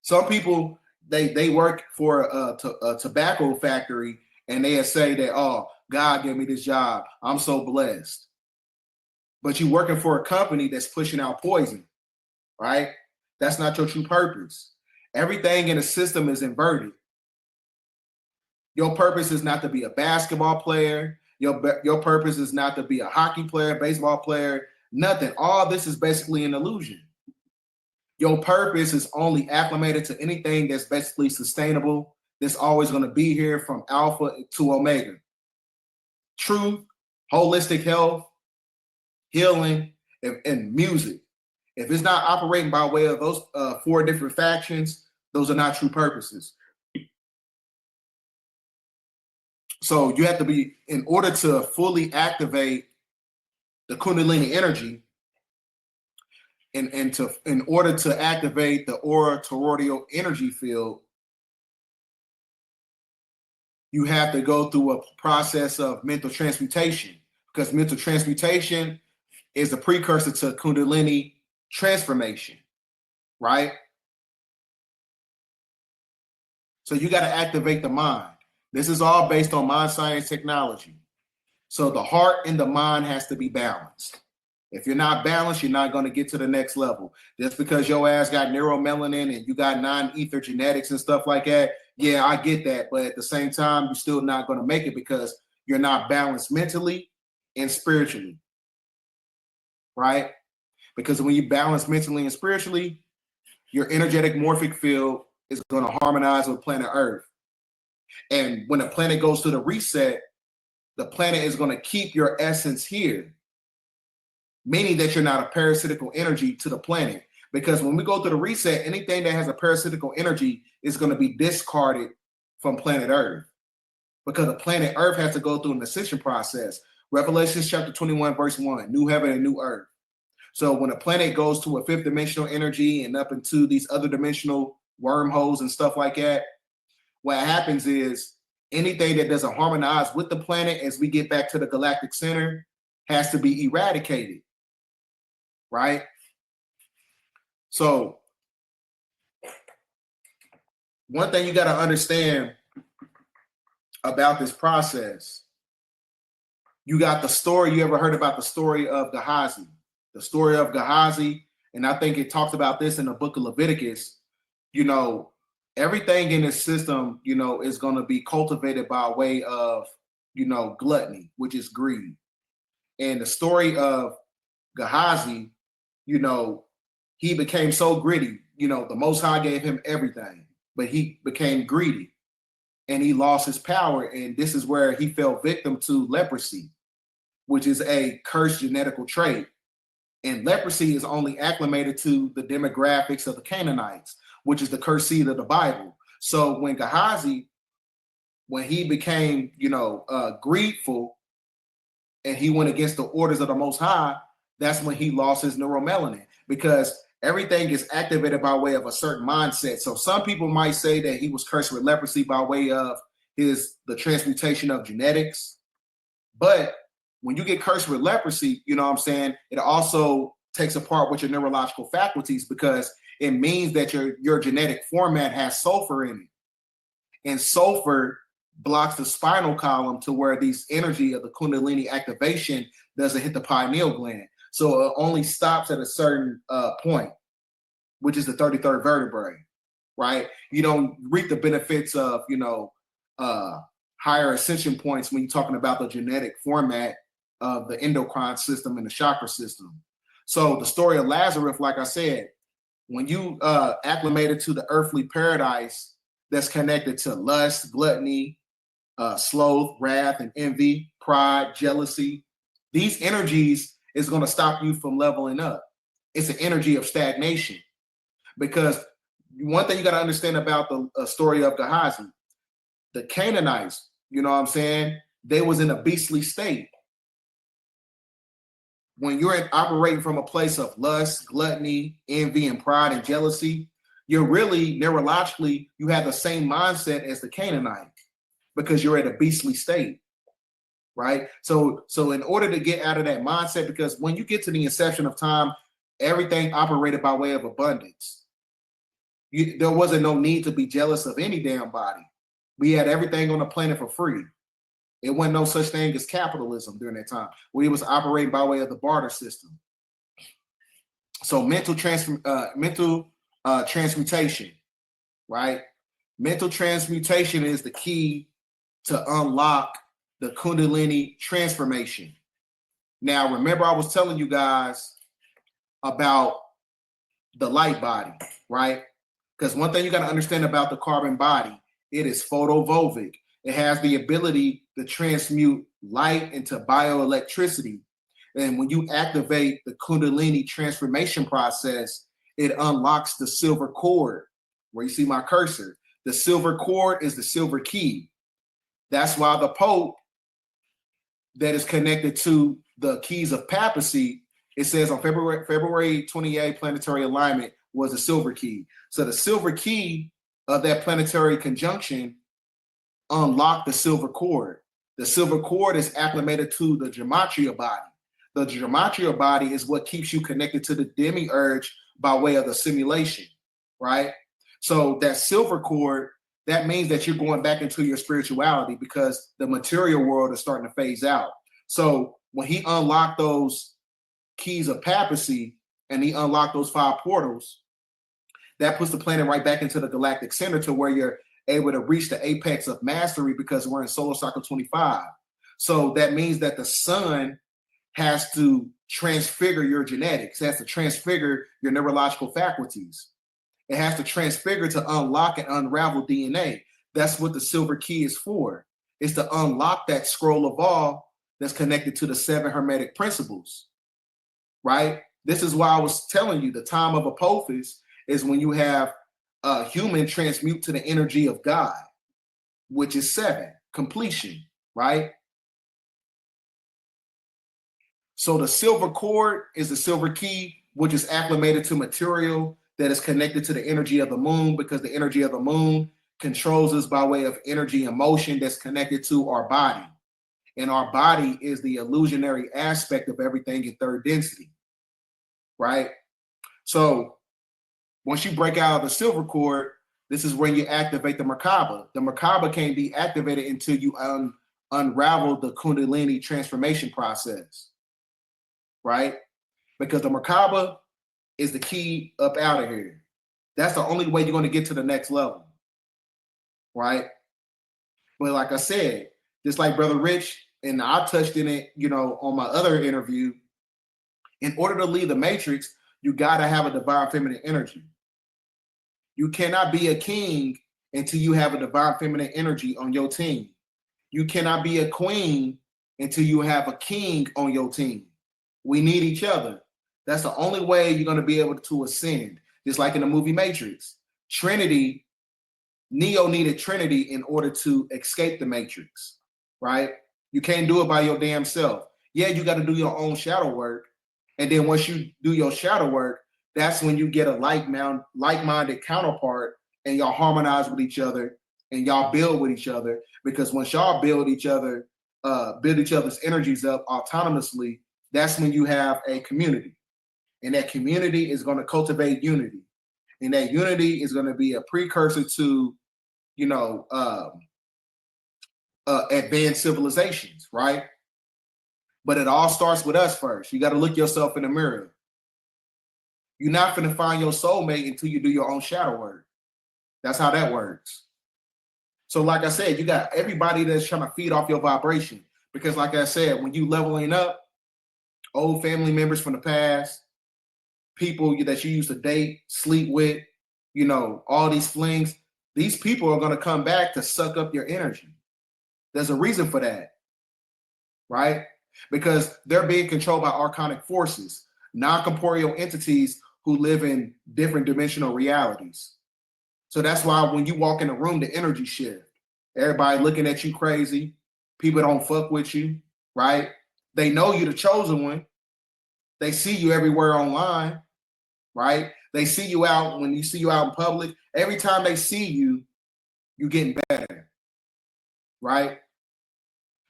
Some people, they work for a tobacco factory and they say that, oh, God gave me this job, I'm so blessed. But you're working for a company that's pushing out poison, right? That's not your true purpose. Everything in the system is inverted. Your purpose is not to be a basketball player. Your purpose is not to be a hockey player, baseball player, nothing. All this is basically an illusion. Your purpose is only acclimated to anything that's basically sustainable, that's always going to be here from alpha to omega. Truth, holistic health, healing, and music. If it's not operating by way of those 4 different factions, those are not true purposes. So you have to be, in order to fully activate the Kundalini energy, in order to activate the aura toroidal energy field, you have to go through a process of mental transmutation, because mental transmutation is a precursor to Kundalini transformation, right? So you got to activate the mind. This is all based on mind science technology. So the heart and the mind has to be balanced. If you're not balanced, you're not going to get to the next level. Just because your ass got neuromelanin and you got non-ether genetics and stuff like that, yeah, I get that. But at the same time, you're still not going to make it because you're not balanced mentally and spiritually, right? Because when you balance mentally and spiritually, your energetic morphic field is going to harmonize with planet Earth. And when the planet goes to the reset, the planet is going to keep your essence here, meaning that you're not a parasitical energy to the planet. Because when we go through the reset, anything that has a parasitical energy is going to be discarded from planet Earth, because the planet Earth has to go through an ascension process. Revelation chapter 21, verse 1, new heaven and new earth. So when a planet goes to a 5th dimensional energy and up into these other dimensional wormholes and stuff like that, what happens is anything that doesn't harmonize with the planet as we get back to the galactic center has to be eradicated, right? So one thing you got to understand about this process, you got the story. You ever heard about the story of Gehazi? The story of Gehazi, and I think it talks about this in the book of Leviticus. Everything in this system, is going to be cultivated by way of, gluttony, which is greed. And the story of Gehazi, he became so greedy. The Most High gave him everything, but he became greedy and he lost his power. And this is where he fell victim to leprosy, which is a cursed genetical trait. And leprosy is only acclimated to the demographics of the Canaanites, which is the cursed seed of the Bible. So when Gehazi, when he became, greedful and he went against the orders of the Most High, that's when he lost his neuromelanin, because everything is activated by way of a certain mindset. So some people might say that he was cursed with leprosy by way of the transmutation of genetics. But when you get cursed with leprosy, it also takes apart with your neurological faculties, because it means that your genetic format has sulfur in it. And sulfur blocks the spinal column to where these energy of the Kundalini activation doesn't hit the pineal gland. So it only stops at a certain point, which is the 33rd vertebrae, right? You don't reap the benefits of, higher ascension points when you're talking about the genetic format of the endocrine system and the chakra system. So the story of Lazarus, like I said, when you acclimated to the earthly paradise that's connected to lust, gluttony, sloth, wrath, and envy, pride, jealousy, these energies is going to stop you from leveling up. It's an energy of stagnation. Because one thing you got to understand about the story of Gehazi, the Canaanites, you know what I'm saying? They was in a beastly state. When you're operating from a place of lust, gluttony, envy, and pride and jealousy, you're really neurologically, you have the same mindset as the Canaanite because you're at a beastly state, right? So in order to get out of that mindset, because when you get to the inception of time, everything operated by way of abundance. There wasn't no need to be jealous of any damn body. We had everything on the planet for free. It wasn't no such thing as capitalism during that time. We was operating by way of the barter system. So mental transmutation, right? Mental transmutation is the key to unlock the Kundalini transformation. Now, remember I was telling you guys about the light body, right? Because one thing you got to understand about the carbon body, it is photovoltaic. It has the ability to transmute light into bioelectricity. And when you activate the Kundalini transformation process, it unlocks the silver cord, where you see my cursor. The silver cord is the silver key. That's why the Pope that is connected to the keys of papacy, it says on February 28 planetary alignment was a silver key. So the silver key of that planetary conjunction unlocked the silver cord. The silver cord is acclimated to the gematria body. The gematria body is what keeps you connected to the demiurge by way of the simulation, right? So that silver cord, that means that you're going back into your spirituality because the material world is starting to phase out. So when he unlocked those keys of papacy and he unlocked those 5 portals, that puts the planet right back into the galactic center to where you're able to reach the apex of mastery because we're in solar cycle 25. So that means that the sun has to transfigure your genetics, it has to transfigure your neurological faculties. It has to transfigure to unlock and unravel DNA. That's what the silver key is for. It's to unlock that scroll of all that's connected to the 7 hermetic principles, right? This is why I was telling you the time of Apophis is when you have a human transmute to the energy of God, which is 7, completion, right? So the silver cord is the silver key, which is acclimated to material that is connected to the energy of the moon, because the energy of the moon controls us by way of energy and motion that's connected to our body. And our body is the illusionary aspect of everything in third density, right? So once you break out of the silver cord, this is when you activate the Merkaba. The Merkaba can't be activated until you unravel the Kundalini transformation process, right? Because the Merkaba is the key up out of here. That's the only way you're going to get to the next level, right? But like I said, just like Brother Rich, and I touched in it, on my other interview, in order to leave the matrix, you got to have a divine feminine energy. You cannot be a king until you have a divine feminine energy on your team. You cannot be a queen until you have a king on your team. We need each other. That's the only way you're going to be able to ascend. Just like in the movie Matrix. Trinity, Neo needed Trinity in order to escape the Matrix, right? You can't do it by your damn self. Yeah, you got to do your own shadow work. And then once you do your shadow work, that's when you get a like-minded counterpart and y'all harmonize with each other and y'all build with each other. Because once y'all build each other's energies up autonomously, that's when you have a community. And that community is going to cultivate unity. And that unity is going to be a precursor to, advanced civilizations, right? But it all starts with us first. You got to look yourself in the mirror. You're not going to find your soulmate until you do your own shadow work. That's how that works. So like I said, you got everybody that's trying to feed off your vibration. Because like I said, when you leveling up, old family members from the past, people that you used to date, sleep with, you know, all these flings, these people are going to come back to suck up your energy. There's a reason for that, right? Because they're being controlled by archonic forces, non-corporeal entities who live in different dimensional realities. So that's why when you walk in a room, the energy shift. Everybody looking at you crazy. People don't fuck with you, right? They know you're the chosen one. They see you everywhere online, right? They see you out when you see you out in public. Every time they see you, you're getting better, right?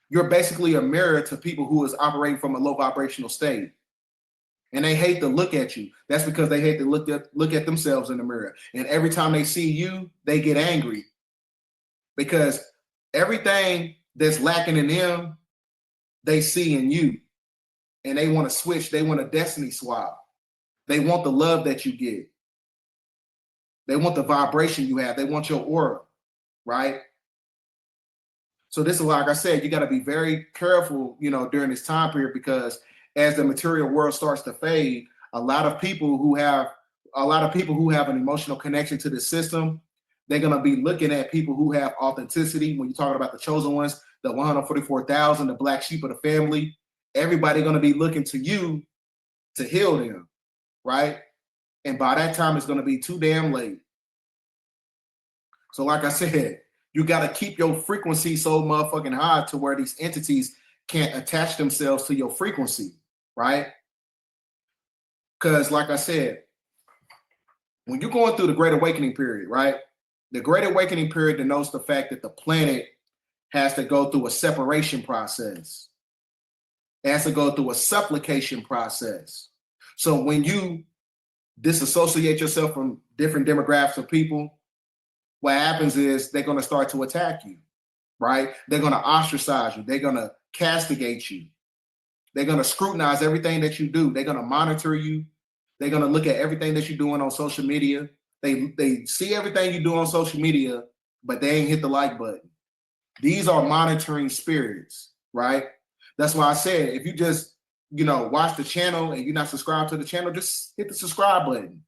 You're basically a mirror to people who is operating from a low vibrational state. And they hate to look at you. That's because they hate to look at themselves in the mirror. And every time they see you, they get angry. Because everything that's lacking in them, they see in you. And they want to switch. They want a destiny swap. They want the love that you get. They want the vibration you have. They want your aura, right? So this is, like I said, you got to be very careful, you know, during this time period, because as the material world starts to fade, a lot of people who have an emotional connection to the system, they're going to be looking at people who have authenticity. When you're talking about the chosen ones, the 144,000, the black sheep of the family, everybody going to be looking to you to heal them, right? And by that time, it's going to be too damn late. So like I said, you got to keep your frequency so motherfucking high to where these entities can't attach themselves to your frequency, right? Because like I said, when you're going through the Great Awakening period, right? The Great Awakening period denotes the fact that the planet has to go through a separation process. It has to go through a supplication process. So when you disassociate yourself from different demographics of people, what happens is they're going to start to attack you, right? They're going to ostracize you. They're going to castigate you. They're going to scrutinize everything that you do. They're going to monitor you. They're going to look at everything that you're doing on social media. They see everything you do on social media, but they ain't hit the like button. These are monitoring spirits, right? That's why I said, if you just, you know, watch the channel and you're not subscribed to the channel, just hit the subscribe button.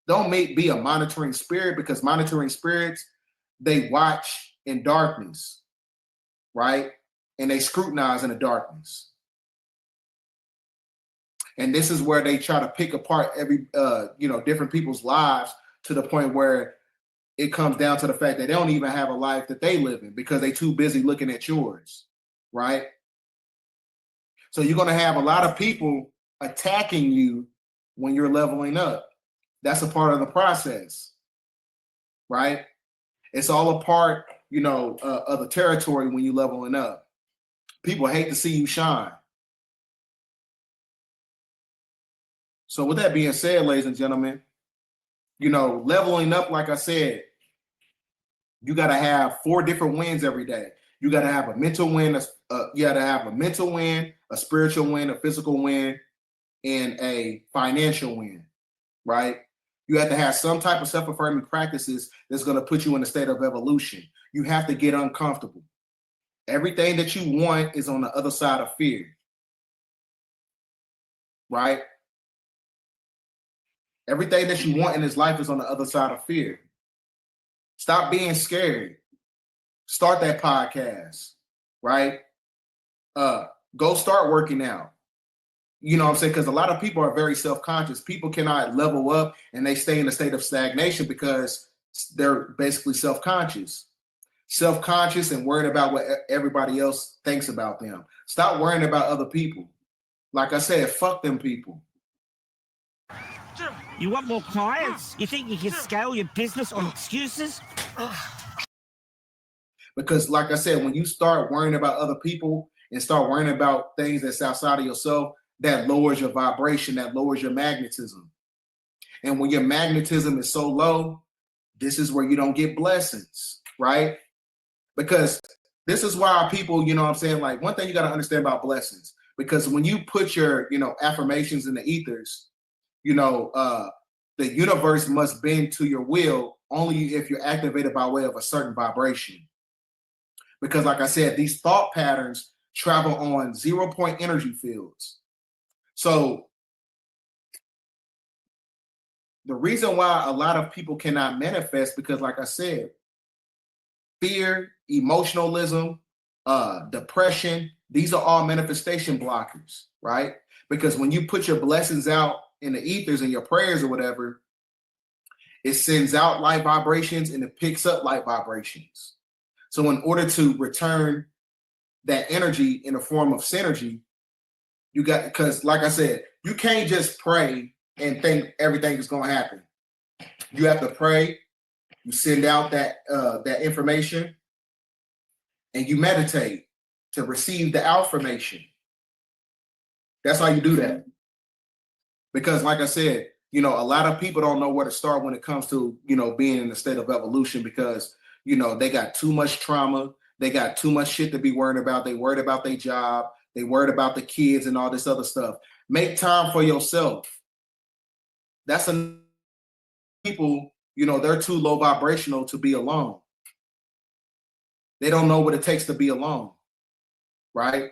Don't be a monitoring spirit, because monitoring spirits, they watch in darkness, right? And they scrutinize in the darkness. And this is where they try to pick apart different people's lives to the point where it comes down to the fact that they don't even have a life that they live in because they're too busy looking at yours, right? So you're going to have a lot of people attacking you when you're leveling up. That's a part of the process, right? It's all a part, of the territory when you're leveling up. People hate to see you shine. So with that being said, ladies and gentlemen, leveling up, like I said, you got to have 4 different wins every day. You got to have a mental win, a spiritual win, a physical win, and a financial win, right? You have to have some type of self-affirming practices that's going to put you in a state of evolution. You have to get uncomfortable. Everything that you want is on the other side of fear, right? Everything that you want in this life is on the other side of fear. Stop being scared. Start that podcast, right? Go start working out. You know what I'm saying? Because a lot of people are very self-conscious. People cannot level up and they stay in a state of stagnation because they're basically self-conscious. Self-conscious and worried about what everybody else thinks about them. Stop worrying about other people. Like I said, fuck them people. You want more clients? You think you can scale your business on excuses? Because like I said, when you start worrying about other people and start worrying about things that's outside of yourself, that lowers your vibration, that lowers your magnetism. And when your magnetism is so low, this is where you don't get blessings, right? Because this is why people, like one thing you got to understand about blessings. Because when you put your, affirmations in the ethers, the universe must bend to your will only if you're activated by way of a certain vibration. Because like I said, these thought patterns travel on 0-point energy fields. So the reason why a lot of people cannot manifest, because like I said, fear, emotionalism, depression, these are all manifestation blockers, right? Because when you put your blessings out in the ethers and your prayers or whatever, it sends out light vibrations and it picks up light vibrations. So in order to return that energy in the form of synergy, you got, because like I said, you can't just pray and think everything is going to happen. You have to pray, you send out that information, and you meditate to receive the affirmation. That's how you do that. Because like I said, a lot of people don't know where to start when it comes to, being in a state of evolution, because, they got too much trauma. They got too much shit to be worried about. They worried about their job. They worried about the kids and all this other stuff. Make time for yourself. That's people, they're too low vibrational to be alone. They don't know what it takes to be alone, right?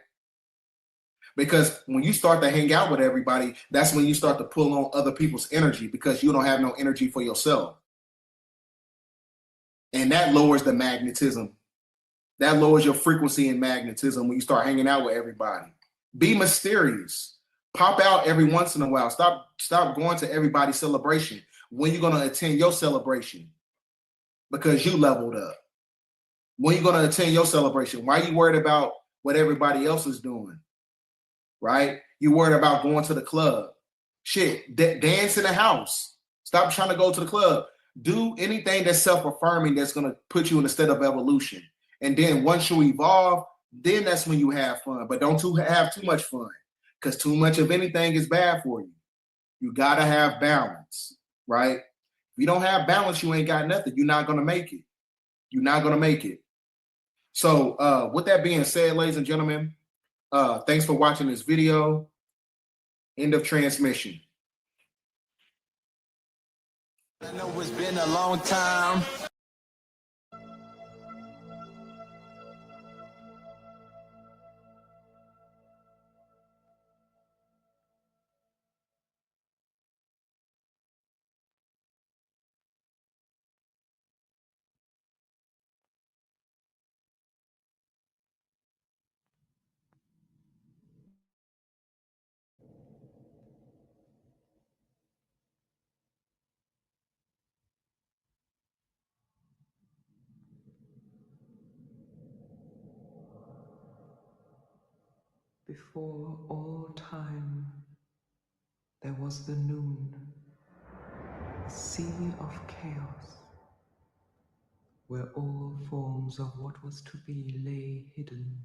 Because when you start to hang out with everybody, that's when you start to pull on other people's energy, because you don't have no energy for yourself. And that lowers the magnetism. That lowers your frequency in magnetism when you start hanging out with everybody. Be mysterious. Pop out every once in a while. Stop going to everybody's celebration. When you're going to attend your celebration? Because you leveled up. When you going to attend your celebration? Why are you worried about what everybody else is doing? Right? You worried about going to the club. Shit, dance in the house. Stop trying to go to the club. Do anything that's self-affirming that's going to put you in a state of evolution. And then once you evolve, then that's when you have fun. But don't have too much fun, because too much of anything is bad for you. You got to have balance, right? If you don't have balance, you ain't got nothing. You're not going to make it. You're not going to make it. So with that being said, ladies and gentlemen, thanks for watching this video. End of transmission. I know it's been a long time. Before all time, there was the noon, a sea of chaos, where all forms of what was to be lay hidden.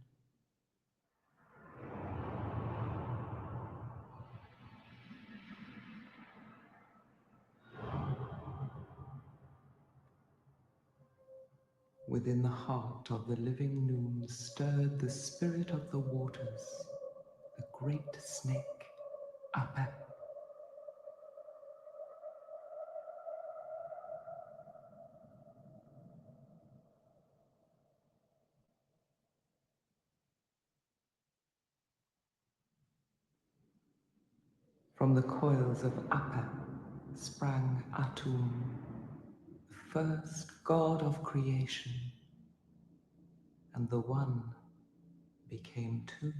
Within the heart of the living noon stirred the spirit of the waters, the great snake, Apep. From the coils of Apep sprang Atum, the first god of creation, and the one became two.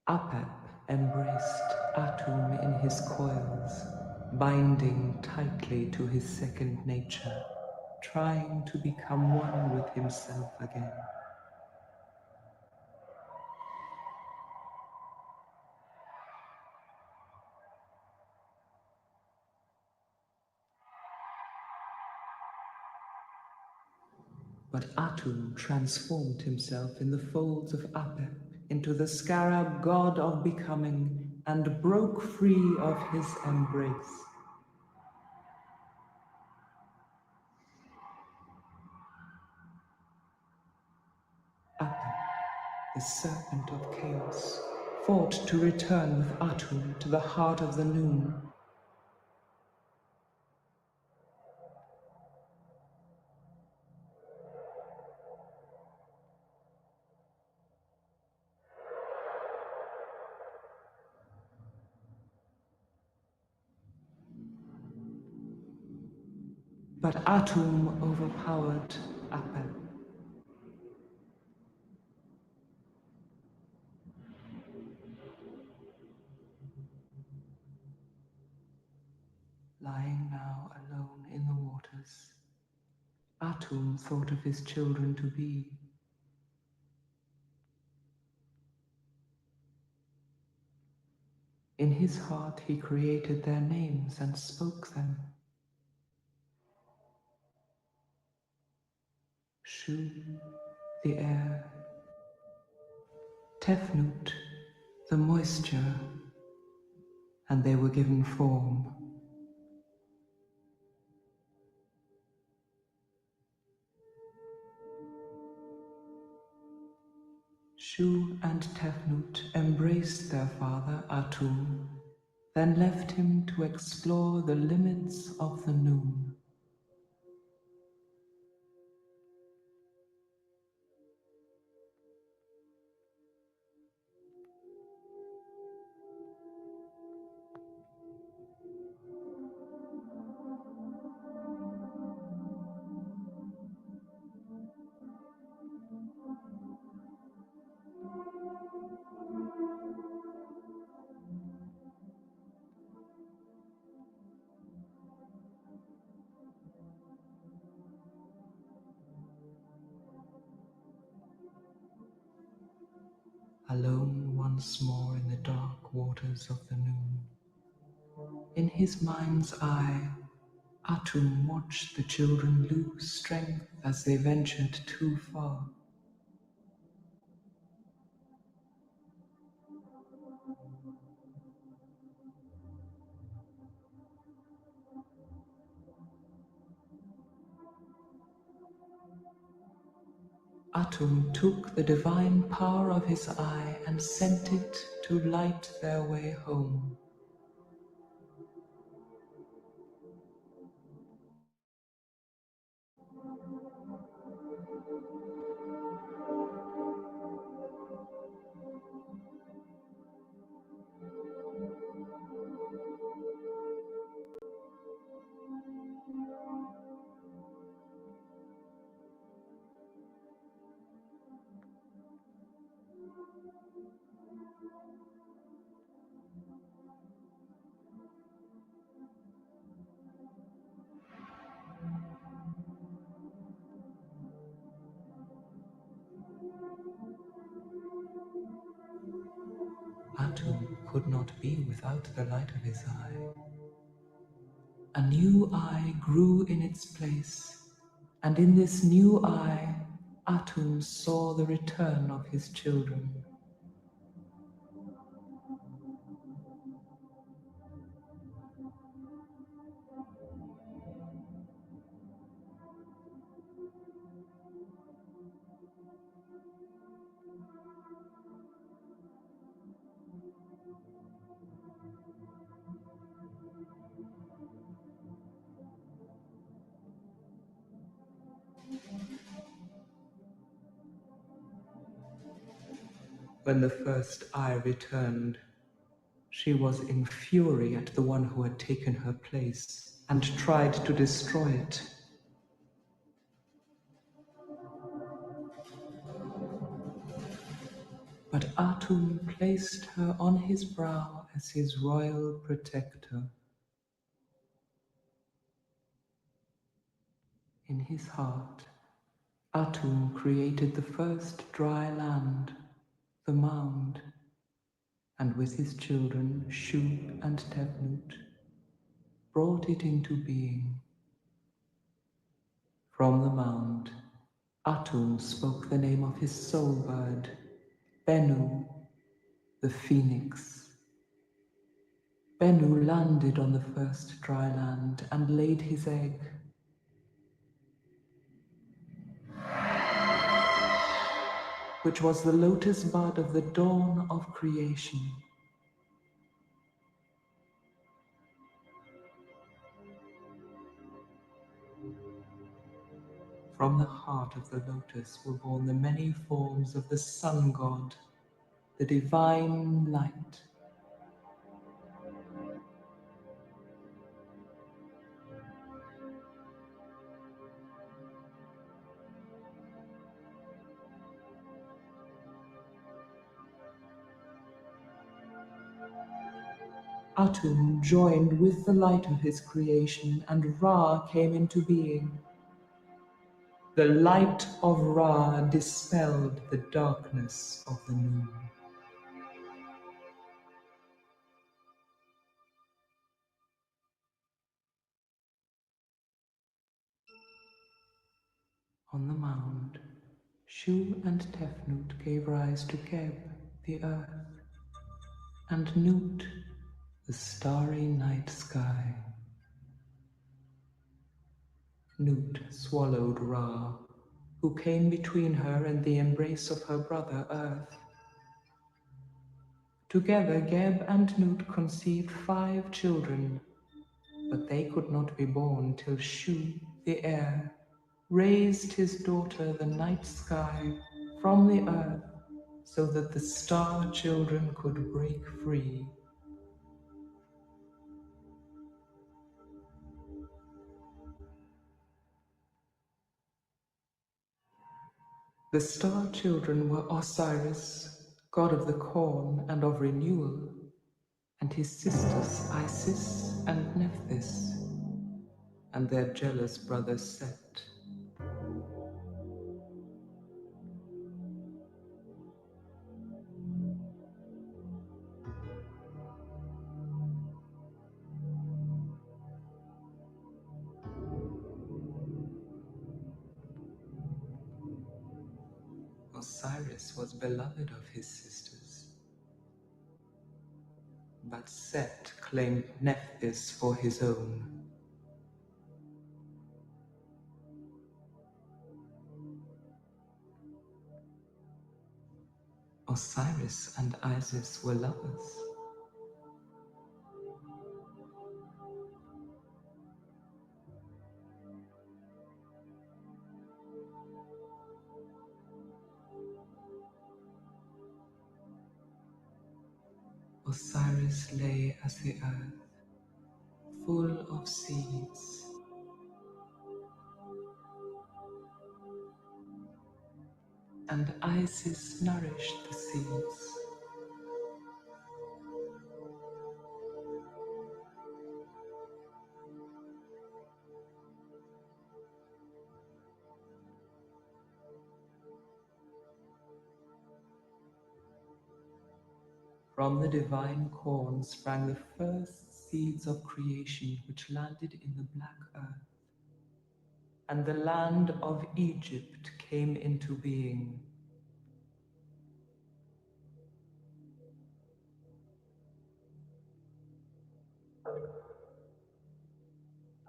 Apep embraced Atum in his coils, binding tightly to his second nature, trying to become one with himself again. But Atum transformed himself in the folds of Apep into the scarab god of becoming and broke free of his embrace. the serpent of chaos, fought to return with Atum to the heart of the noon. But Atum overpowered Apep. Lying now alone in the waters, Atum thought of his children to be. In his heart he created their names and spoke them. Shu, the air. Tefnut, the moisture. And they were given form. Shu and Tefnut embraced their father Atum, then left him to explore the limits of the noon. Alone once more in the dark waters of the noon. In his mind's eye, Atum watched the children lose strength as they ventured too far. Atum took the divine power of his eye and sent it to light their way home. Atum could not be without the light of his eye. A new eye grew in its place, and in this new eye, Atum saw the return of his children. When the first eye returned, she was in fury at the one who had taken her place and tried to destroy it. But Atum placed her on his brow as his royal protector. In his heart, Atum created the first dry land, the mound, and with his children, Shu and Tefnut, brought it into being. From the mound, Atum spoke the name of his soul bird, Bennu, the phoenix. Bennu landed on the first dry land and laid his egg. which was the lotus bud of the dawn of creation. From the heart of the lotus were born the many forms of the sun god, the divine light. Atum joined with the light of his creation, and Ra came into being. The light of Ra dispelled the darkness of the moon. On the mound, Shu and Tefnut gave rise to Geb, the earth, and Nut, the starry night sky. Nut swallowed Ra, who came between her and the embrace of her brother Earth. Together Geb and Nut conceived 5 children, but they could not be born till Shu, the air, raised his daughter, the night sky, from the earth, so that the star children could break free. The star children were Osiris, god of the corn and of renewal, and his sisters Isis and Nephthys, and their jealous brother Set. Osiris was beloved of his sisters, but Set claimed Nephthys for his own. Osiris and Isis were lovers. Osiris lay as the earth, full of seeds. And Isis nourished the seeds. From the divine corn sprang the first seeds of creation, which landed in the black earth. And the land of Egypt came into being.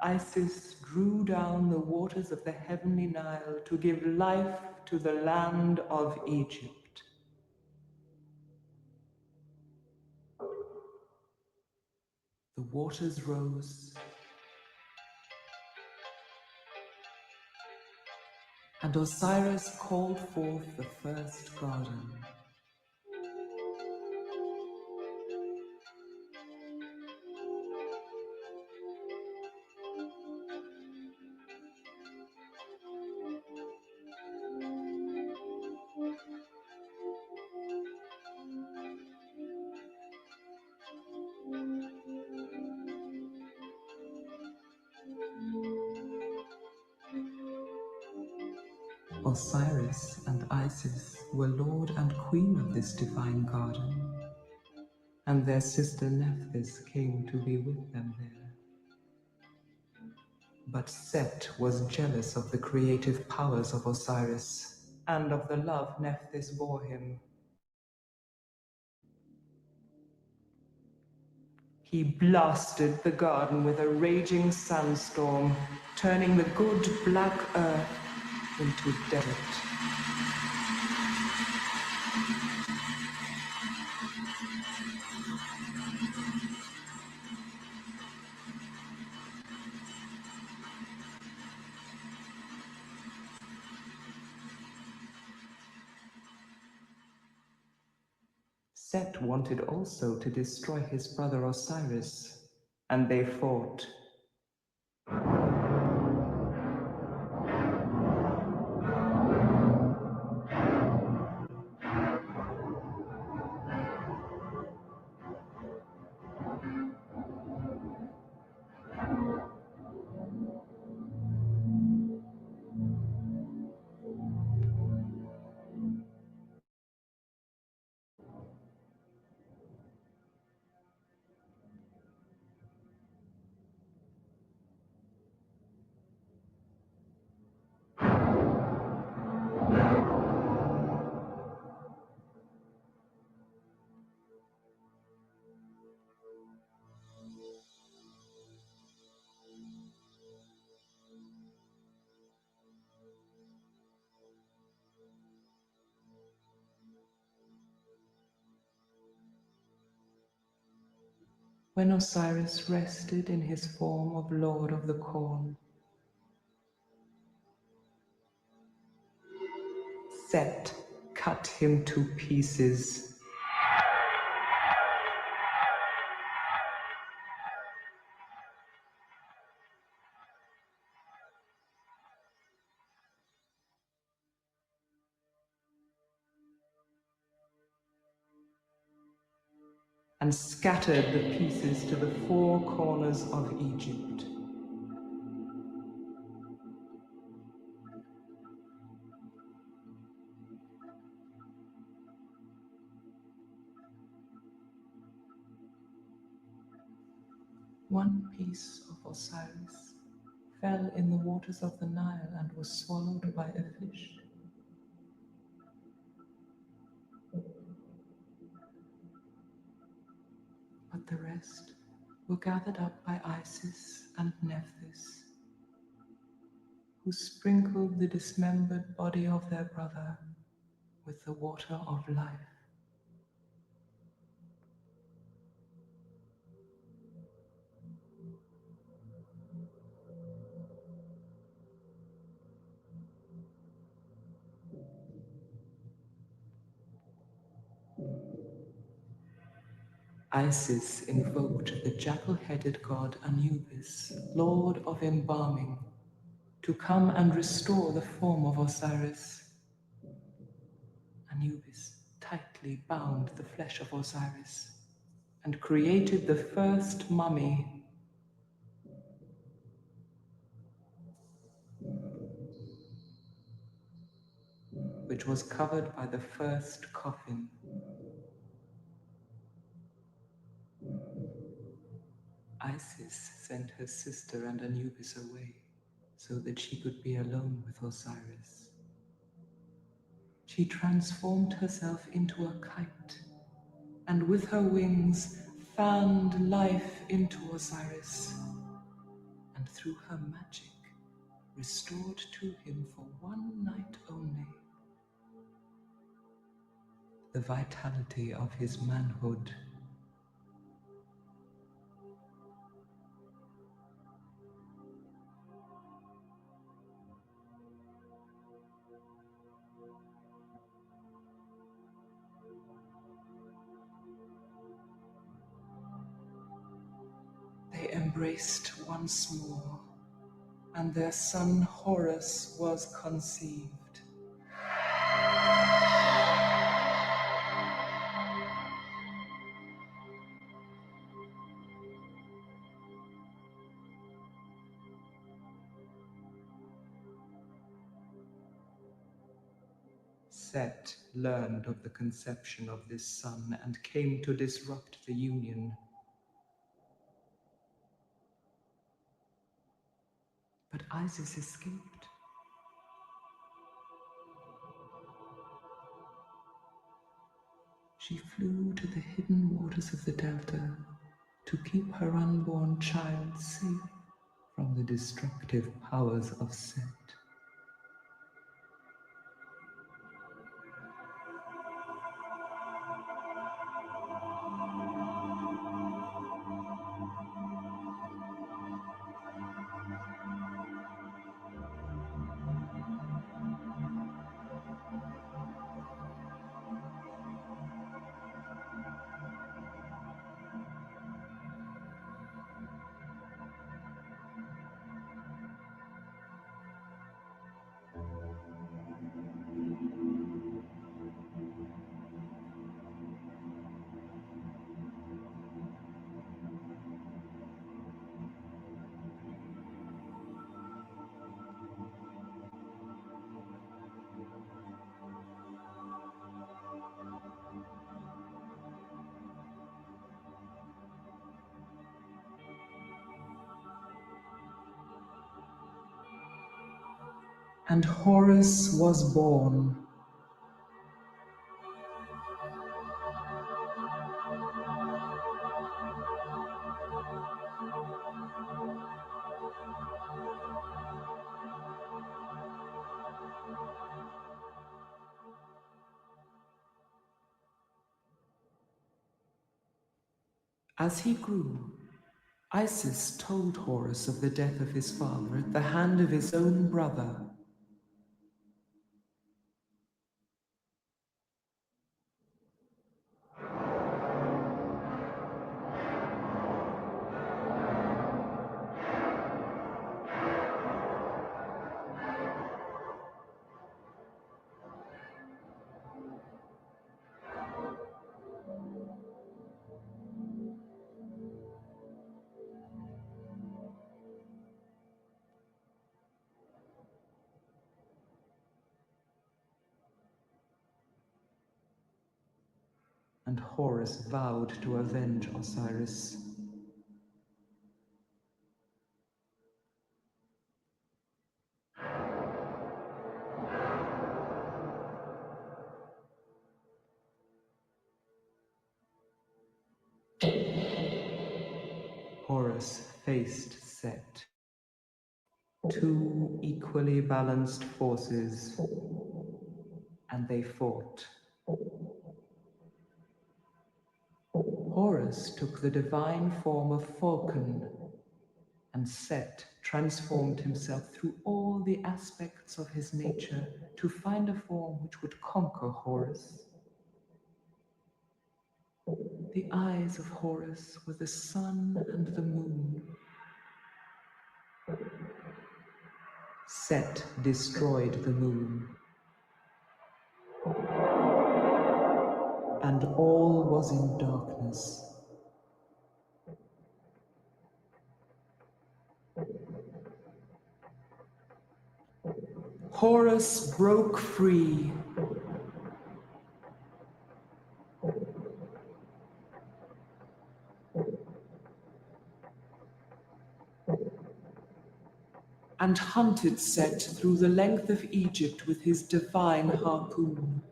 Isis drew down the waters of the heavenly Nile to give life to the land of Egypt. The waters rose, and Osiris called forth the first garden. Osiris and Isis were lord and queen of this divine garden, and their sister Nephthys came to be with them there. But Set was jealous of the creative powers of Osiris and of the love Nephthys bore him. He blasted the garden with a raging sandstorm, turning the good black earth into desert. Set wanted also to destroy his brother Osiris, and they fought. When Osiris rested in his form of Lord of the Corn, Set cut him to pieces. And scattered the pieces to the four corners of Egypt. One piece of Osiris fell in the waters of the Nile and was swallowed by a fish. But the rest were gathered up by Isis and Nephthys, who sprinkled the dismembered body of their brother with the water of life. Isis invoked the jackal-headed god Anubis, lord of embalming, to come and restore the form of Osiris. Anubis tightly bound the flesh of Osiris and created the first mummy, which was covered by the first coffin. Isis sent her sister and Anubis away so that she could be alone with Osiris. She transformed herself into a kite and with her wings fanned life into Osiris, and through her magic restored to him for one night only the vitality of his manhood. They embraced once more, and their son Horus was conceived. Set learned of the conception of this son and came to disrupt the union. But Isis escaped. She flew to the hidden waters of the Delta to keep her unborn child safe from the destructive powers of Set. And Horus was born. As he grew, Isis told Horus of the death of his father at the hand of his own brother. And Horus vowed to avenge Osiris. Horus faced Set. Two equally balanced forces, and they fought. Horus took the divine form of Falcon, and Set transformed himself through all the aspects of his nature to find a form which would conquer Horus. The eyes of Horus were the sun and the moon. Set destroyed the moon, and all was in darkness. Horus broke free. And hunted Set through the length of Egypt with his divine harpoon.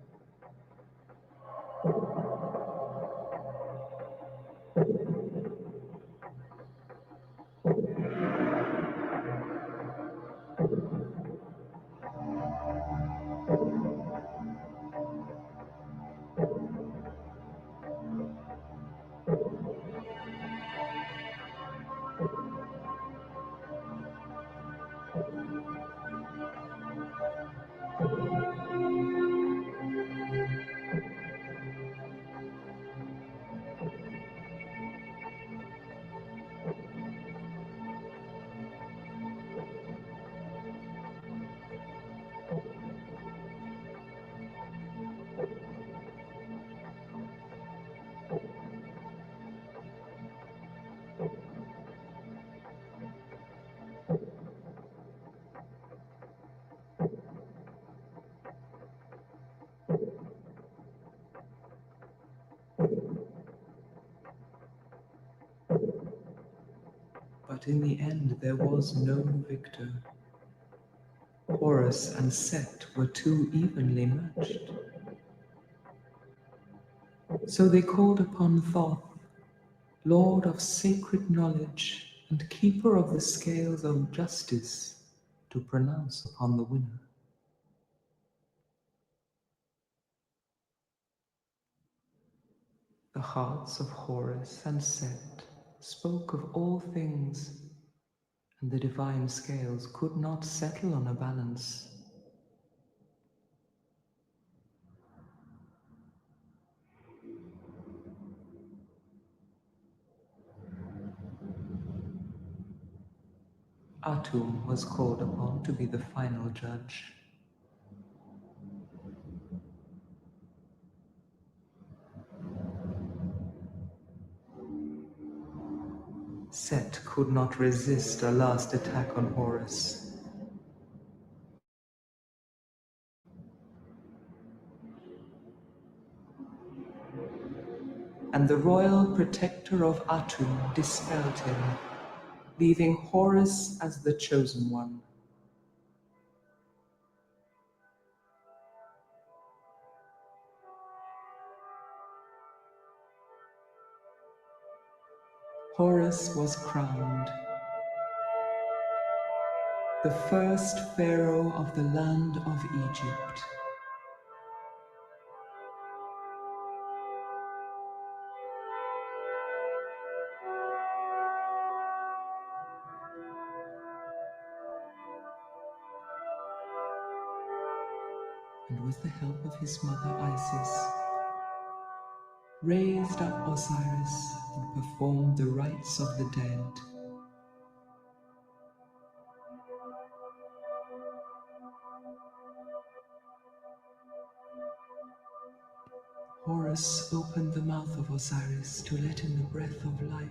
But in the end, there was no victor. Horus and Set were too evenly matched. So they called upon Thoth, Lord of sacred knowledge and keeper of the scales of justice, to pronounce upon the winner. The hearts of Horus and Set spoke of all things, and the divine scales could not settle on a balance. Atum was called upon to be the final judge. Set could not resist a last attack on Horus. And the royal protector of Atum dispelled him, leaving Horus as the chosen one. Horus was crowned, the first pharaoh of the land of Egypt. And with the help of his mother Isis, raised up Osiris and performed the rites of the dead. Horus opened the mouth of Osiris to let in the breath of life.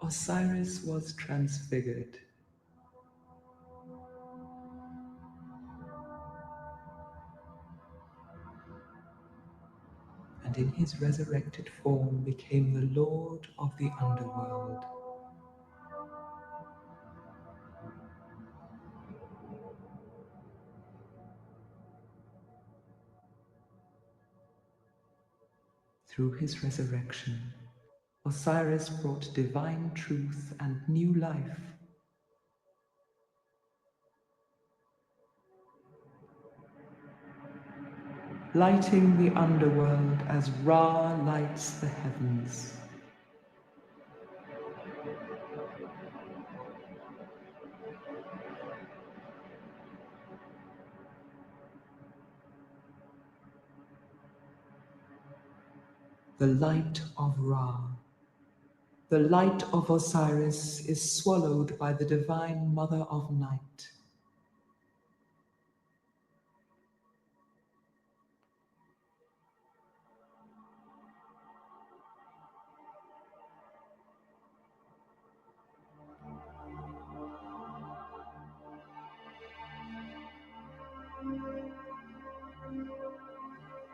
Osiris was transfigured. And in his resurrected form became the Lord of the underworld. Through his resurrection, Osiris brought divine truth and new life. Lighting the underworld as Ra lights the heavens. The light of Ra, the light of Osiris, is swallowed by the divine Mother of Night.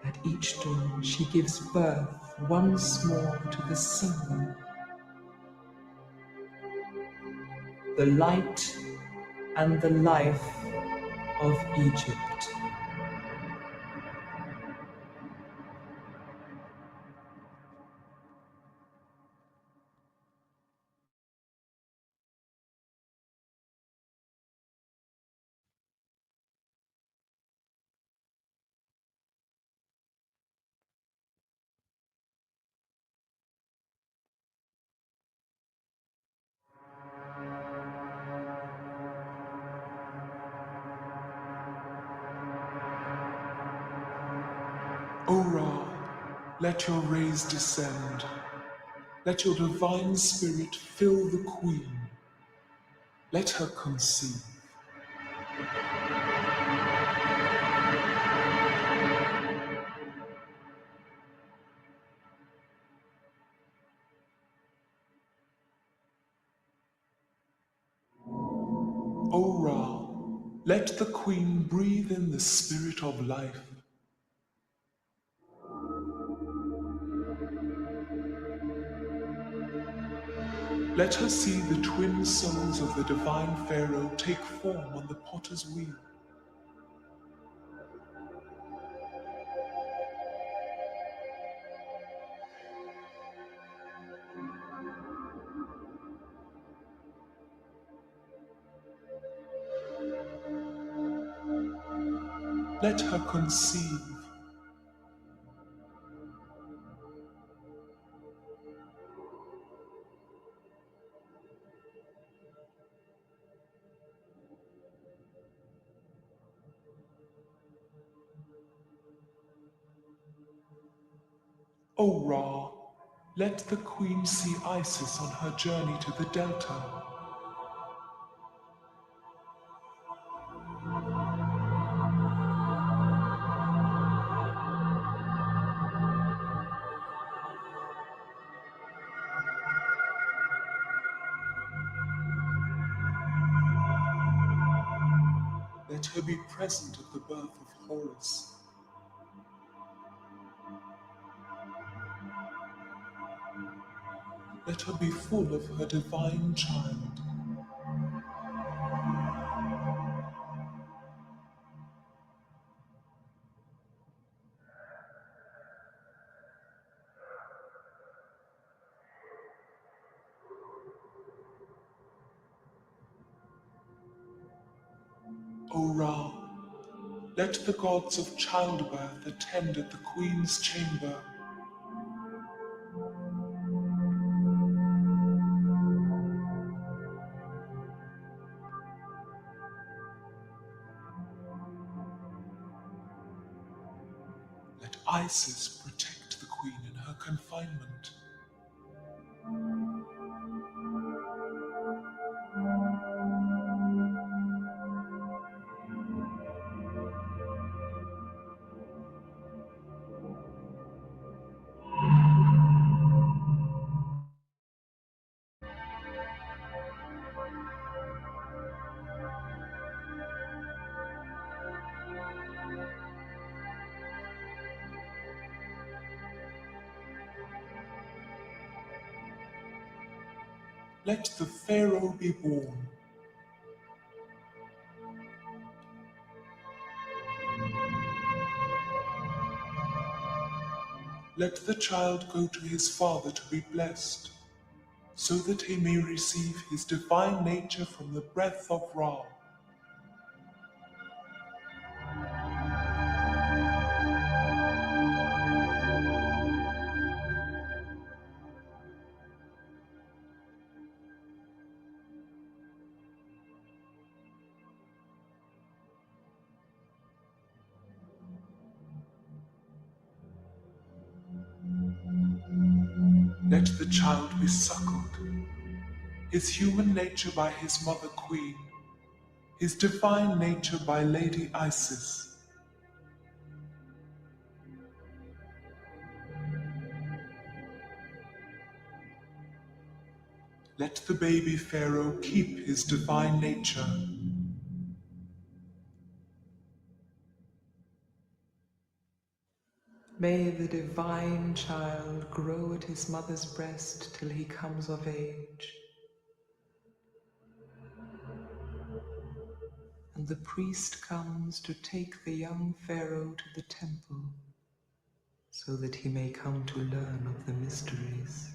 At each dawn, she gives birth once more to the sun, the light and the life of Egypt. O Ra, let your rays descend. Let your divine spirit fill the queen. Let her conceive. O Ra, let the queen breathe in the spirit of life. Let her see the twin souls of the divine pharaoh take form on the potter's wheel. Let her conceive. O Ra, let the queen see Isis on her journey to the delta. Let her be present at the birth of Horus. Let her be full of her divine child. O Ra, let the gods of childbirth attend at the queen's chamber. Let Isis protect the queen in her confinement. Let the Pharaoh be born. Let the child go to his father to be blessed, so that he may receive his divine nature from the breath of Ra. Let the child be suckled, his human nature by his mother queen, his divine nature by Lady Isis. Let the baby Pharaoh keep his divine nature. May the divine child grow at his mother's breast till he comes of age. And the priest comes to take the young Pharaoh to the temple, so that he may come to learn of the mysteries.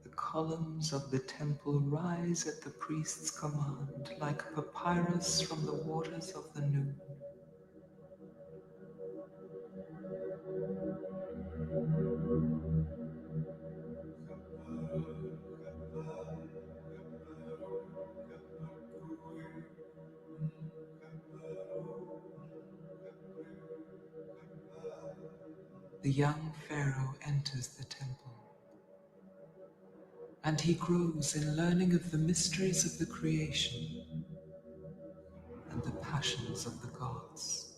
The columns of the temple rise at the priest's command, like papyrus from the waters of the noon. The young Pharaoh enters the temple, and he grows in learning of the mysteries of the creation and the passions of the gods.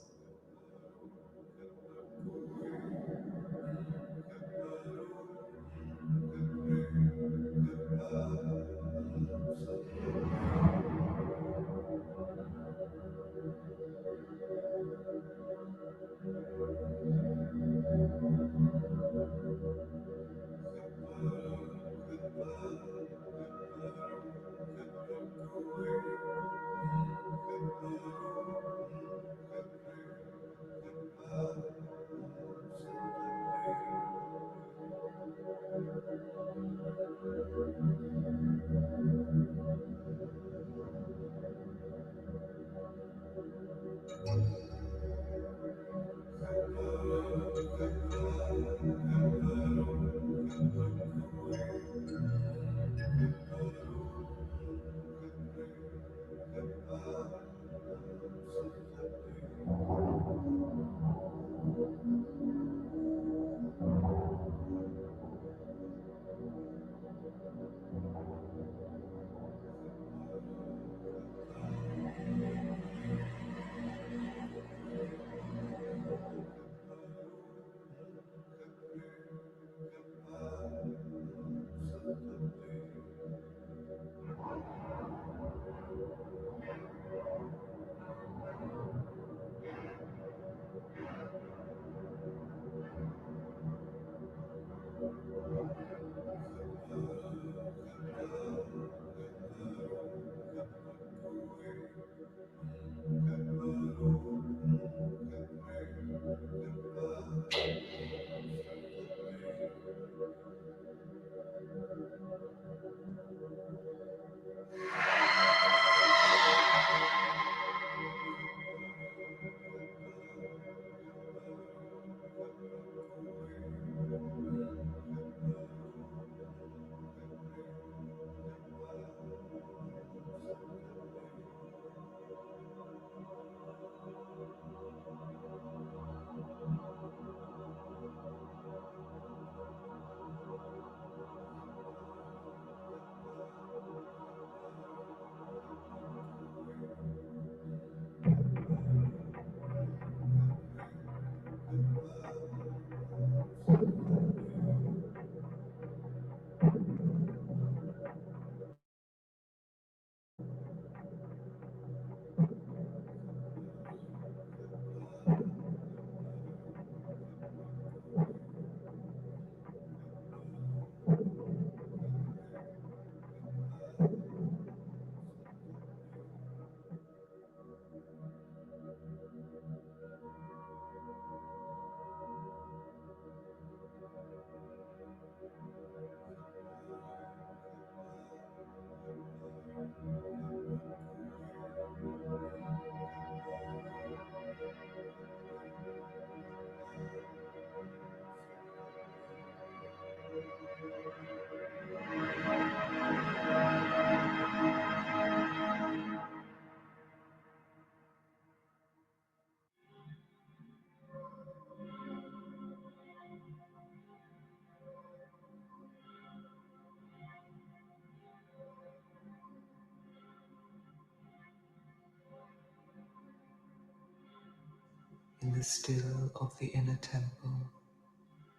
In the still of the inner temple,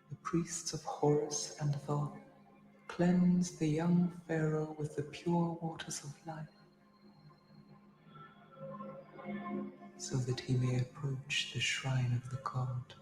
the priests of Horus and Thoth cleanse the young pharaoh with the pure waters of life, so that he may approach the shrine of the god.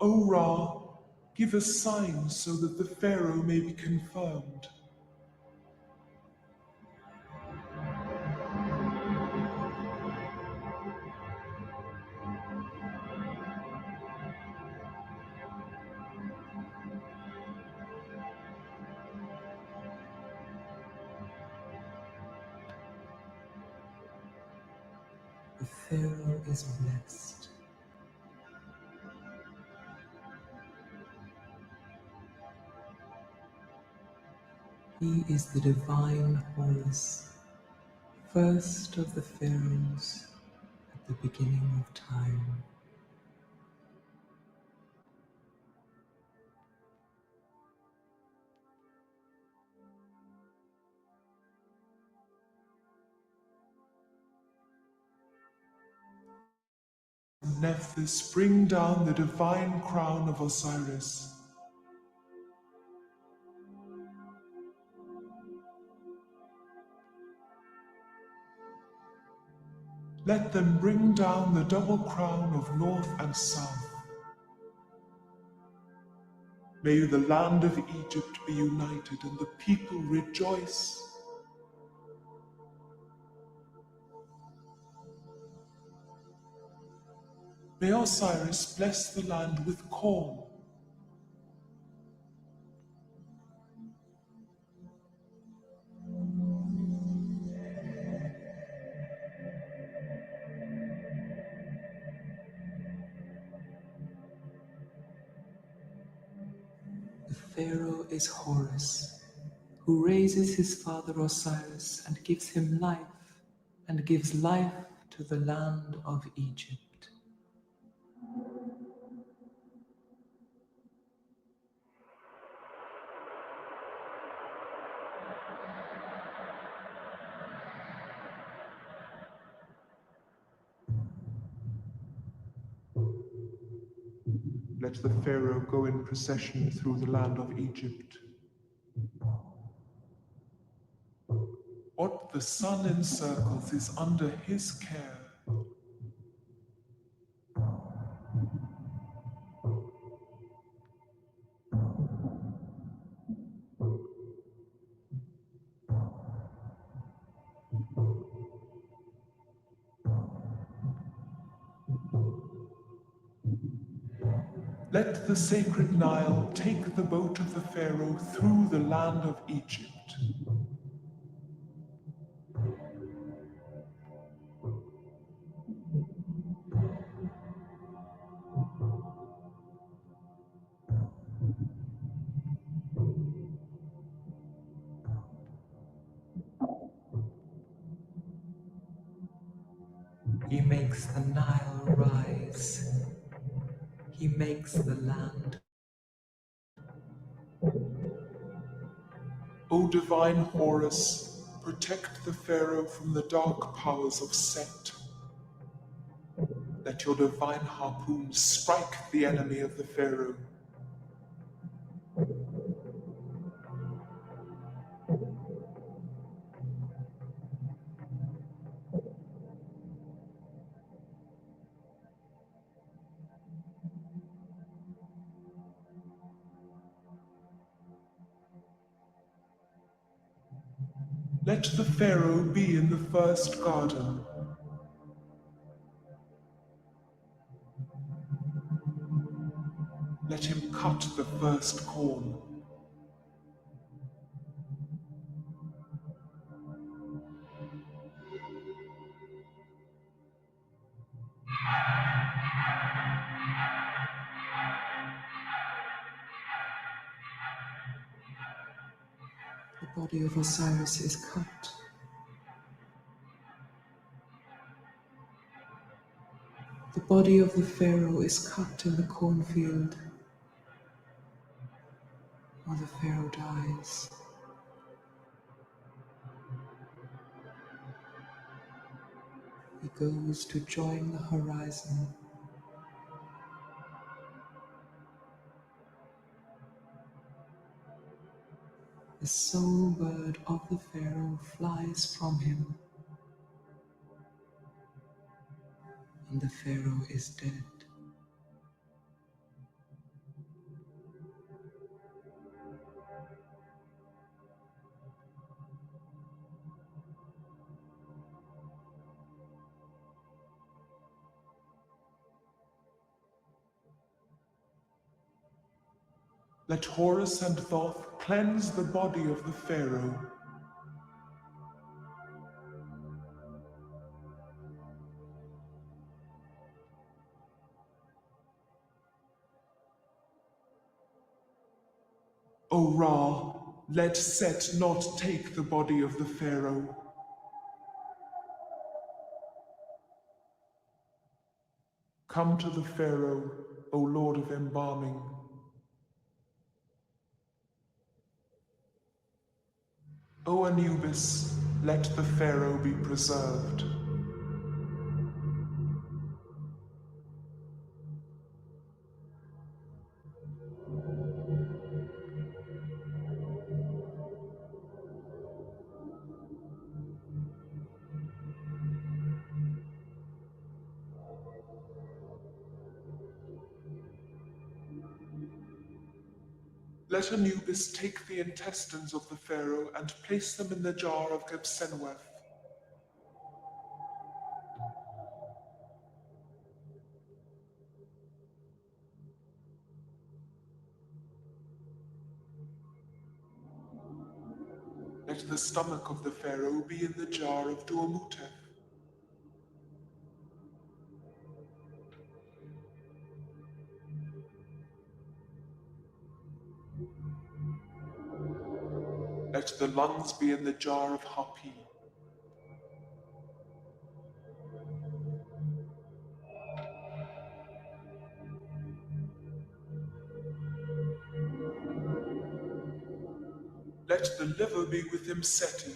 O Ra, give a sign so that the Pharaoh may be confirmed. The pharaoh is blessed. He is the divine Horus, first of the pharaohs at the beginning of time. Nephthys, bring down the divine crown of Osiris. Let them bring down the double crown of North and South. May the land of Egypt be united and the people rejoice. May Osiris bless the land with corn. The pharaoh is Horus, who raises his father Osiris and gives him life, and gives life to the land of Egypt. Let the Pharaoh go in procession through the land of Egypt. What the sun encircles is under his care. Let the sacred Nile take the boat of the Pharaoh through the land of Egypt. He makes the Nile rise. He makes the land. O divine Horus, protect the Pharaoh from the dark powers of Set. Let your divine harpoon strike the enemy of the Pharaoh. Let the Pharaoh be in the first garden. Let him cut the first corn. The body of Osiris is cut. The body of the pharaoh is cut in the cornfield, while the pharaoh dies. He goes to join the horizon. The soul bird of the pharaoh flies from him, and the pharaoh is dead. Let Horus and Thoth cleanse the body of the pharaoh. O Ra, let Set not take the body of the pharaoh. Come to the pharaoh, O Lord of embalming. O Anubis, let the pharaoh be preserved. Let Anubis take the intestines of the pharaoh and place them in the jar of Gebsenweth. Let the stomach of the pharaoh be in the jar of Duamutef. Let the lungs be in the jar of Hapi. Let the liver be with Imseti.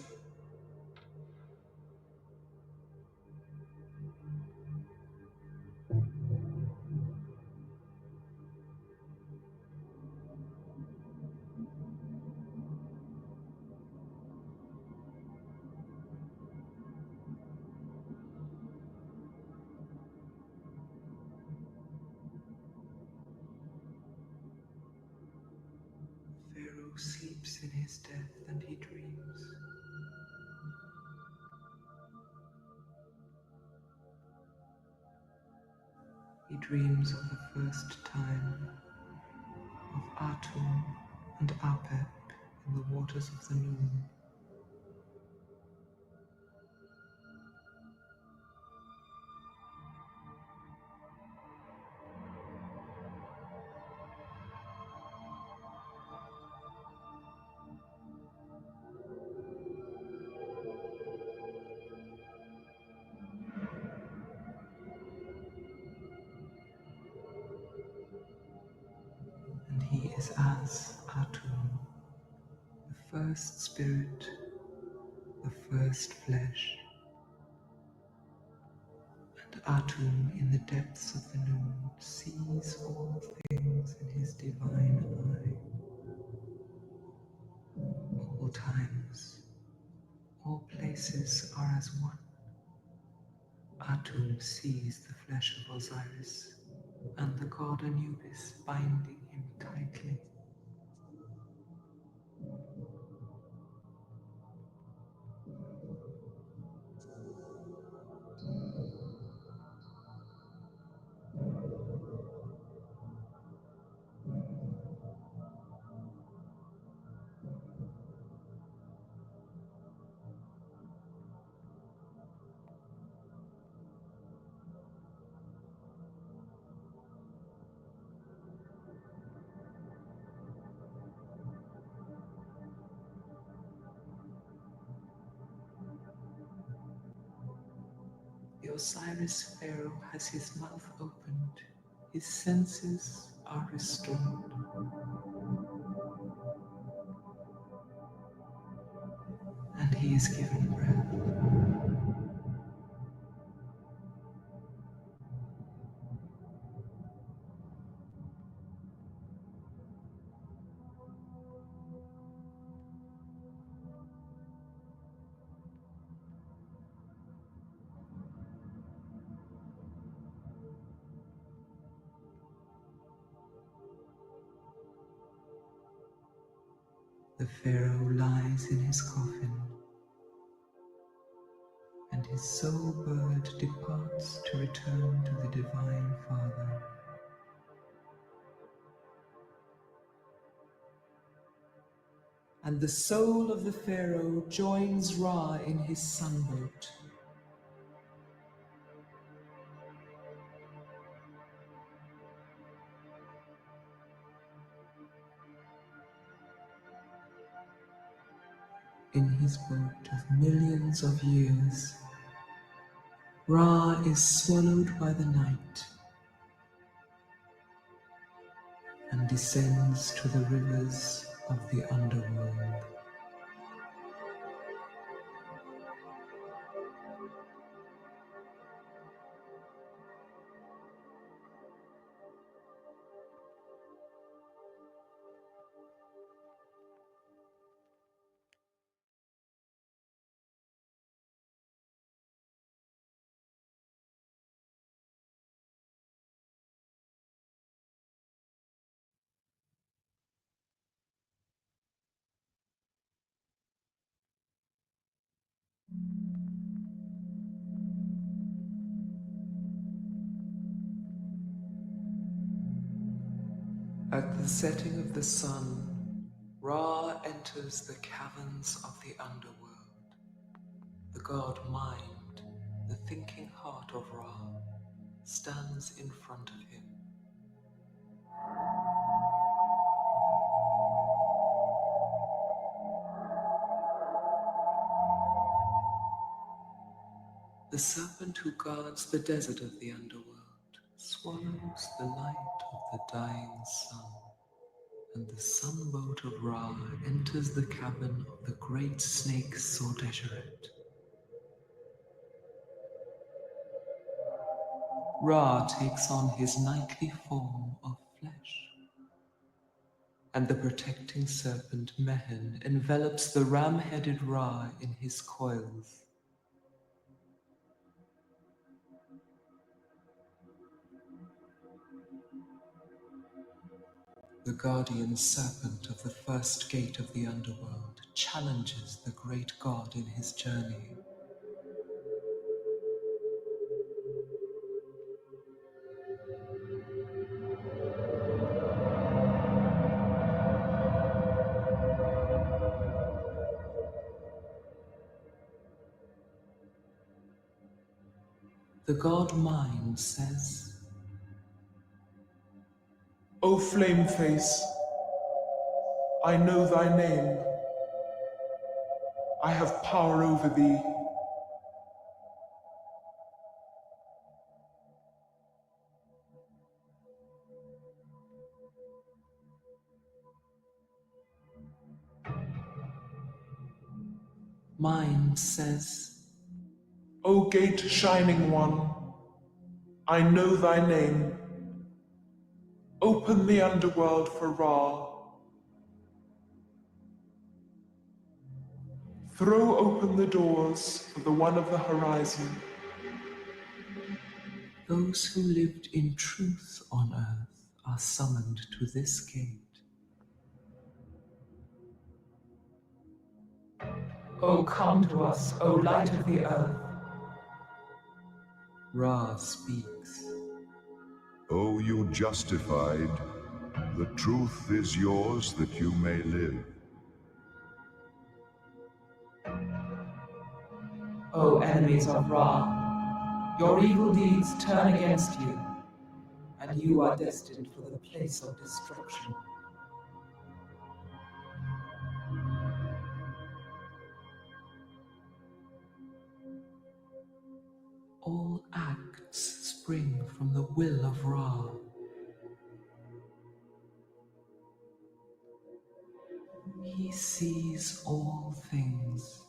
Pharaoh sleeps in his death and he dreams. He dreams of the first time, of Atum and Apep in the waters of the Noon. And he is as Atum, the first spirit, the first flesh. And Atum in the depths of the Noon sees all things in his divine eye. All times, all places are as one. Atum sees the flesh of Osiris and the god Anubis binding him tightly. The Osiris Pharaoh has his mouth opened, his senses are restored. And he is given breath. The Pharaoh lies in his coffin, and his soul bird departs to return to the Divine Father. And the soul of the Pharaoh joins Ra in his sunboat. In his boat of millions of years, Ra is swallowed by the night and descends to the rivers of the underworld. At the setting of the sun, Ra enters the caverns of the underworld. The god Mind, the thinking heart of Ra, stands in front of him. The serpent who guards the desert of the underworld swallows the light of the dying sun, and the sunboat of Ra enters the cavern of the great snake Sordesheret. Ra takes on his nightly form of flesh, and the protecting serpent Mehen envelops the ram-headed Ra in his coils. The guardian serpent of the first gate of the underworld challenges the great god in his journey. The god Mind says, O flame face, I know thy name. I have power over thee. Mind says, O gate shining one, I know thy name. Open the underworld for Ra. Throw open the doors for the one of the horizon. those who lived in truth on earth are summoned to this gate. O come to us, O light of the earth. Ra speaks. O you justified, the truth is yours that you may live. O enemies of Ra, your evil deeds turn against you, and you are destined for the place of destruction. All acts spring from the will of Ra. He sees all things.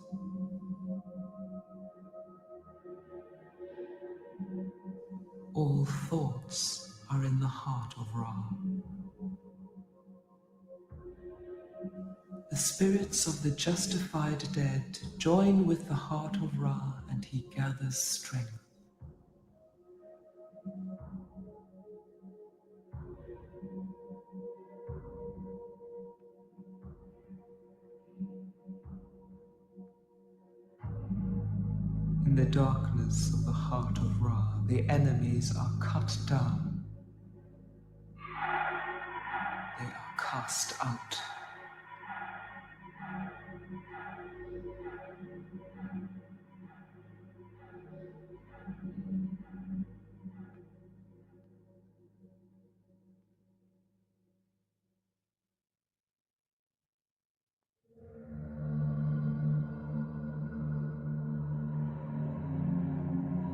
All thoughts are in the heart of Ra. The spirits of the justified dead join with the heart of Ra, and he gathers strength. In the darkness of the heart of Ra, the enemies are cut down. They are cast out.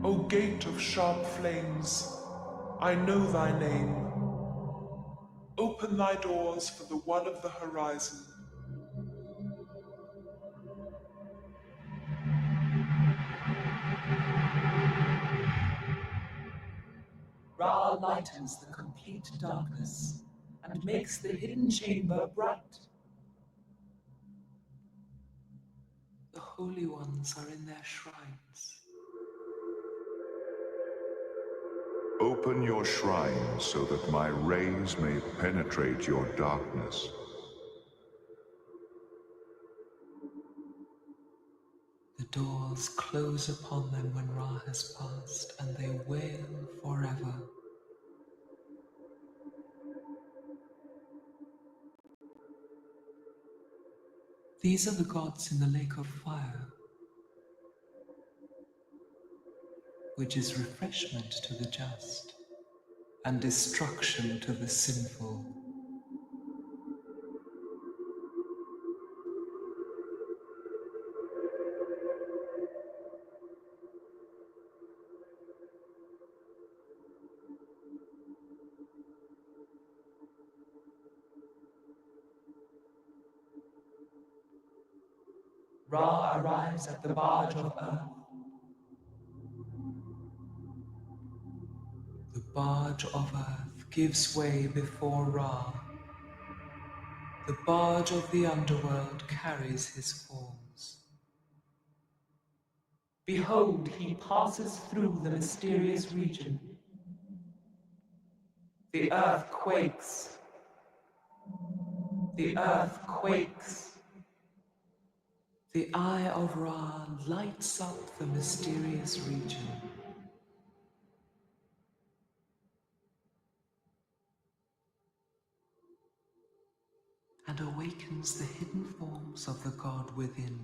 O gate of sharp flames, I know thy name. Open thy doors for the one of the horizon. Ra lightens the complete darkness and makes the hidden chamber bright. The holy ones are in their shrines. Open your shrine so that my rays may penetrate your darkness. The doors close upon them when Ra has passed, and they wail forever. These are the gods in the lake of fire, which is refreshment to the just and destruction to the sinful. Ra arrives at the barge of earth. The barge of earth gives way before Ra. The barge of the underworld carries his forms. Behold, he passes through the mysterious region. The earth quakes. The earth quakes. The eye of Ra lights up the mysterious region. And awakens the hidden forms of the god within.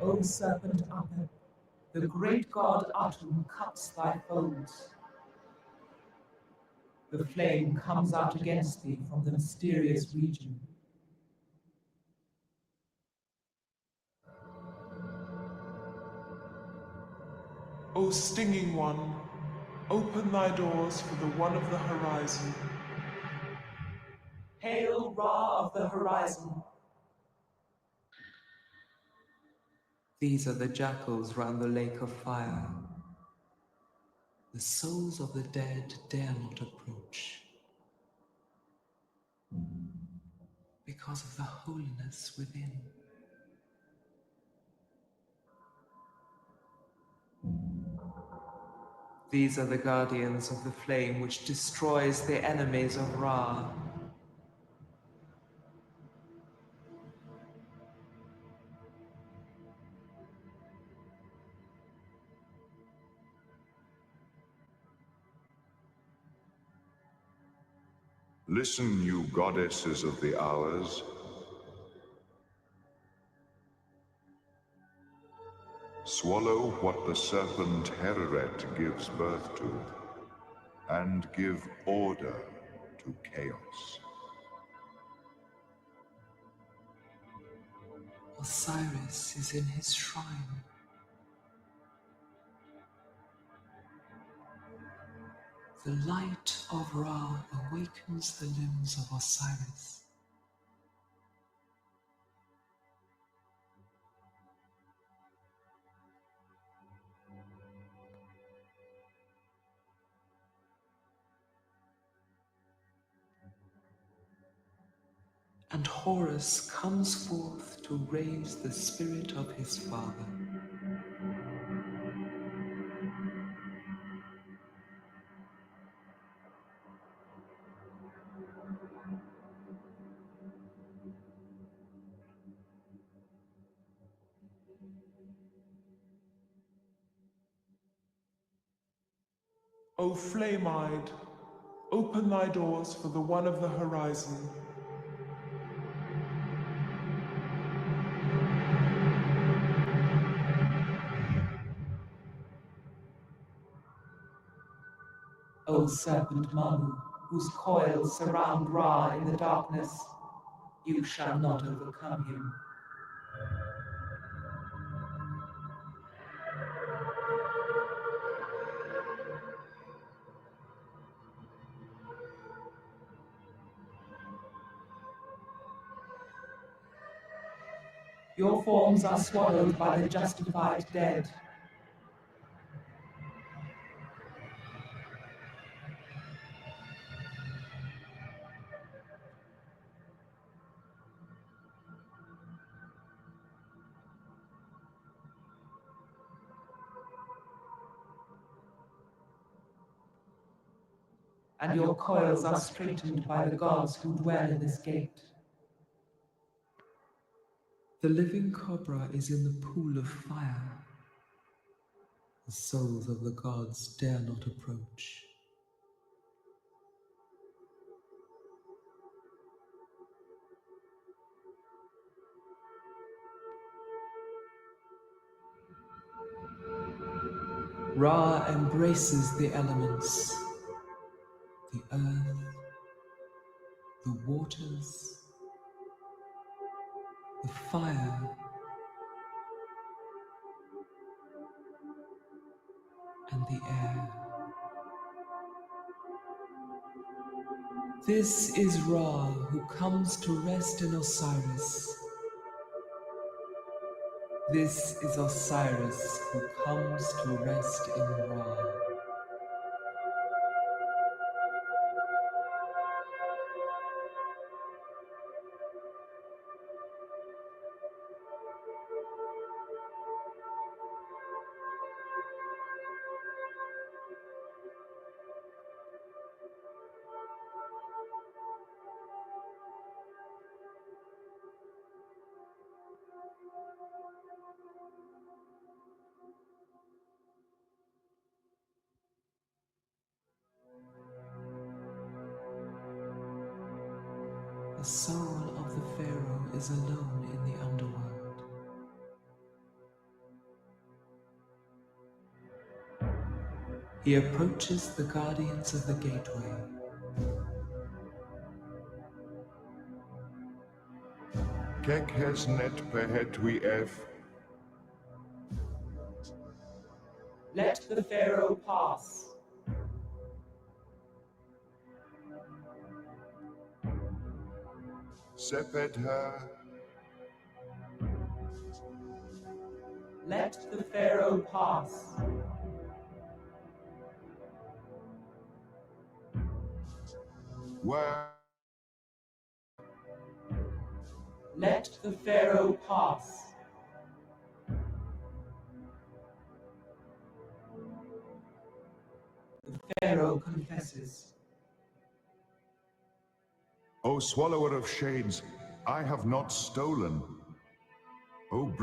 O serpent Apep, the great god Atum cuts thy folds. The flame comes out against thee from the mysterious region. O stinging one, open thy doors for the one of the horizon. Hail, Ra of the horizon! These are the jackals round the lake of fire. The souls of the dead dare not approach, because of the holiness within. These are the guardians of the flame which destroys the enemies of Ra. Listen, you goddesses of the hours. Swallow what the serpent Hereret gives birth to, and give order to chaos. Osiris is in his shrine. The light of Ra awakens the limbs of Osiris. And Horus comes forth to raise the spirit of his father. O flame-eyed, open thy doors for the one of the horizon. O serpent Manu, whose coils surround Ra in the darkness, you shall not overcome him. Your forms are swallowed by the justified dead. And your coils are straightened by the gods who dwell in this gate. The living cobra is in the pool of fire. The souls of the gods dare not approach. Ra embraces the elements, the earth, the waters, the fire, and the air. This is Ra who comes to rest in Osiris. This is Osiris who comes to rest in Ra. The soul of the Pharaoh is alone in the underworld. He approaches the guardians of the gateway. Kek has net perhetui F. Let the Pharaoh pass. Sepet her. Let the Pharaoh pass. Where Let the Pharaoh pass. The Pharaoh confesses. O Swallower of Shades, I have not stolen. O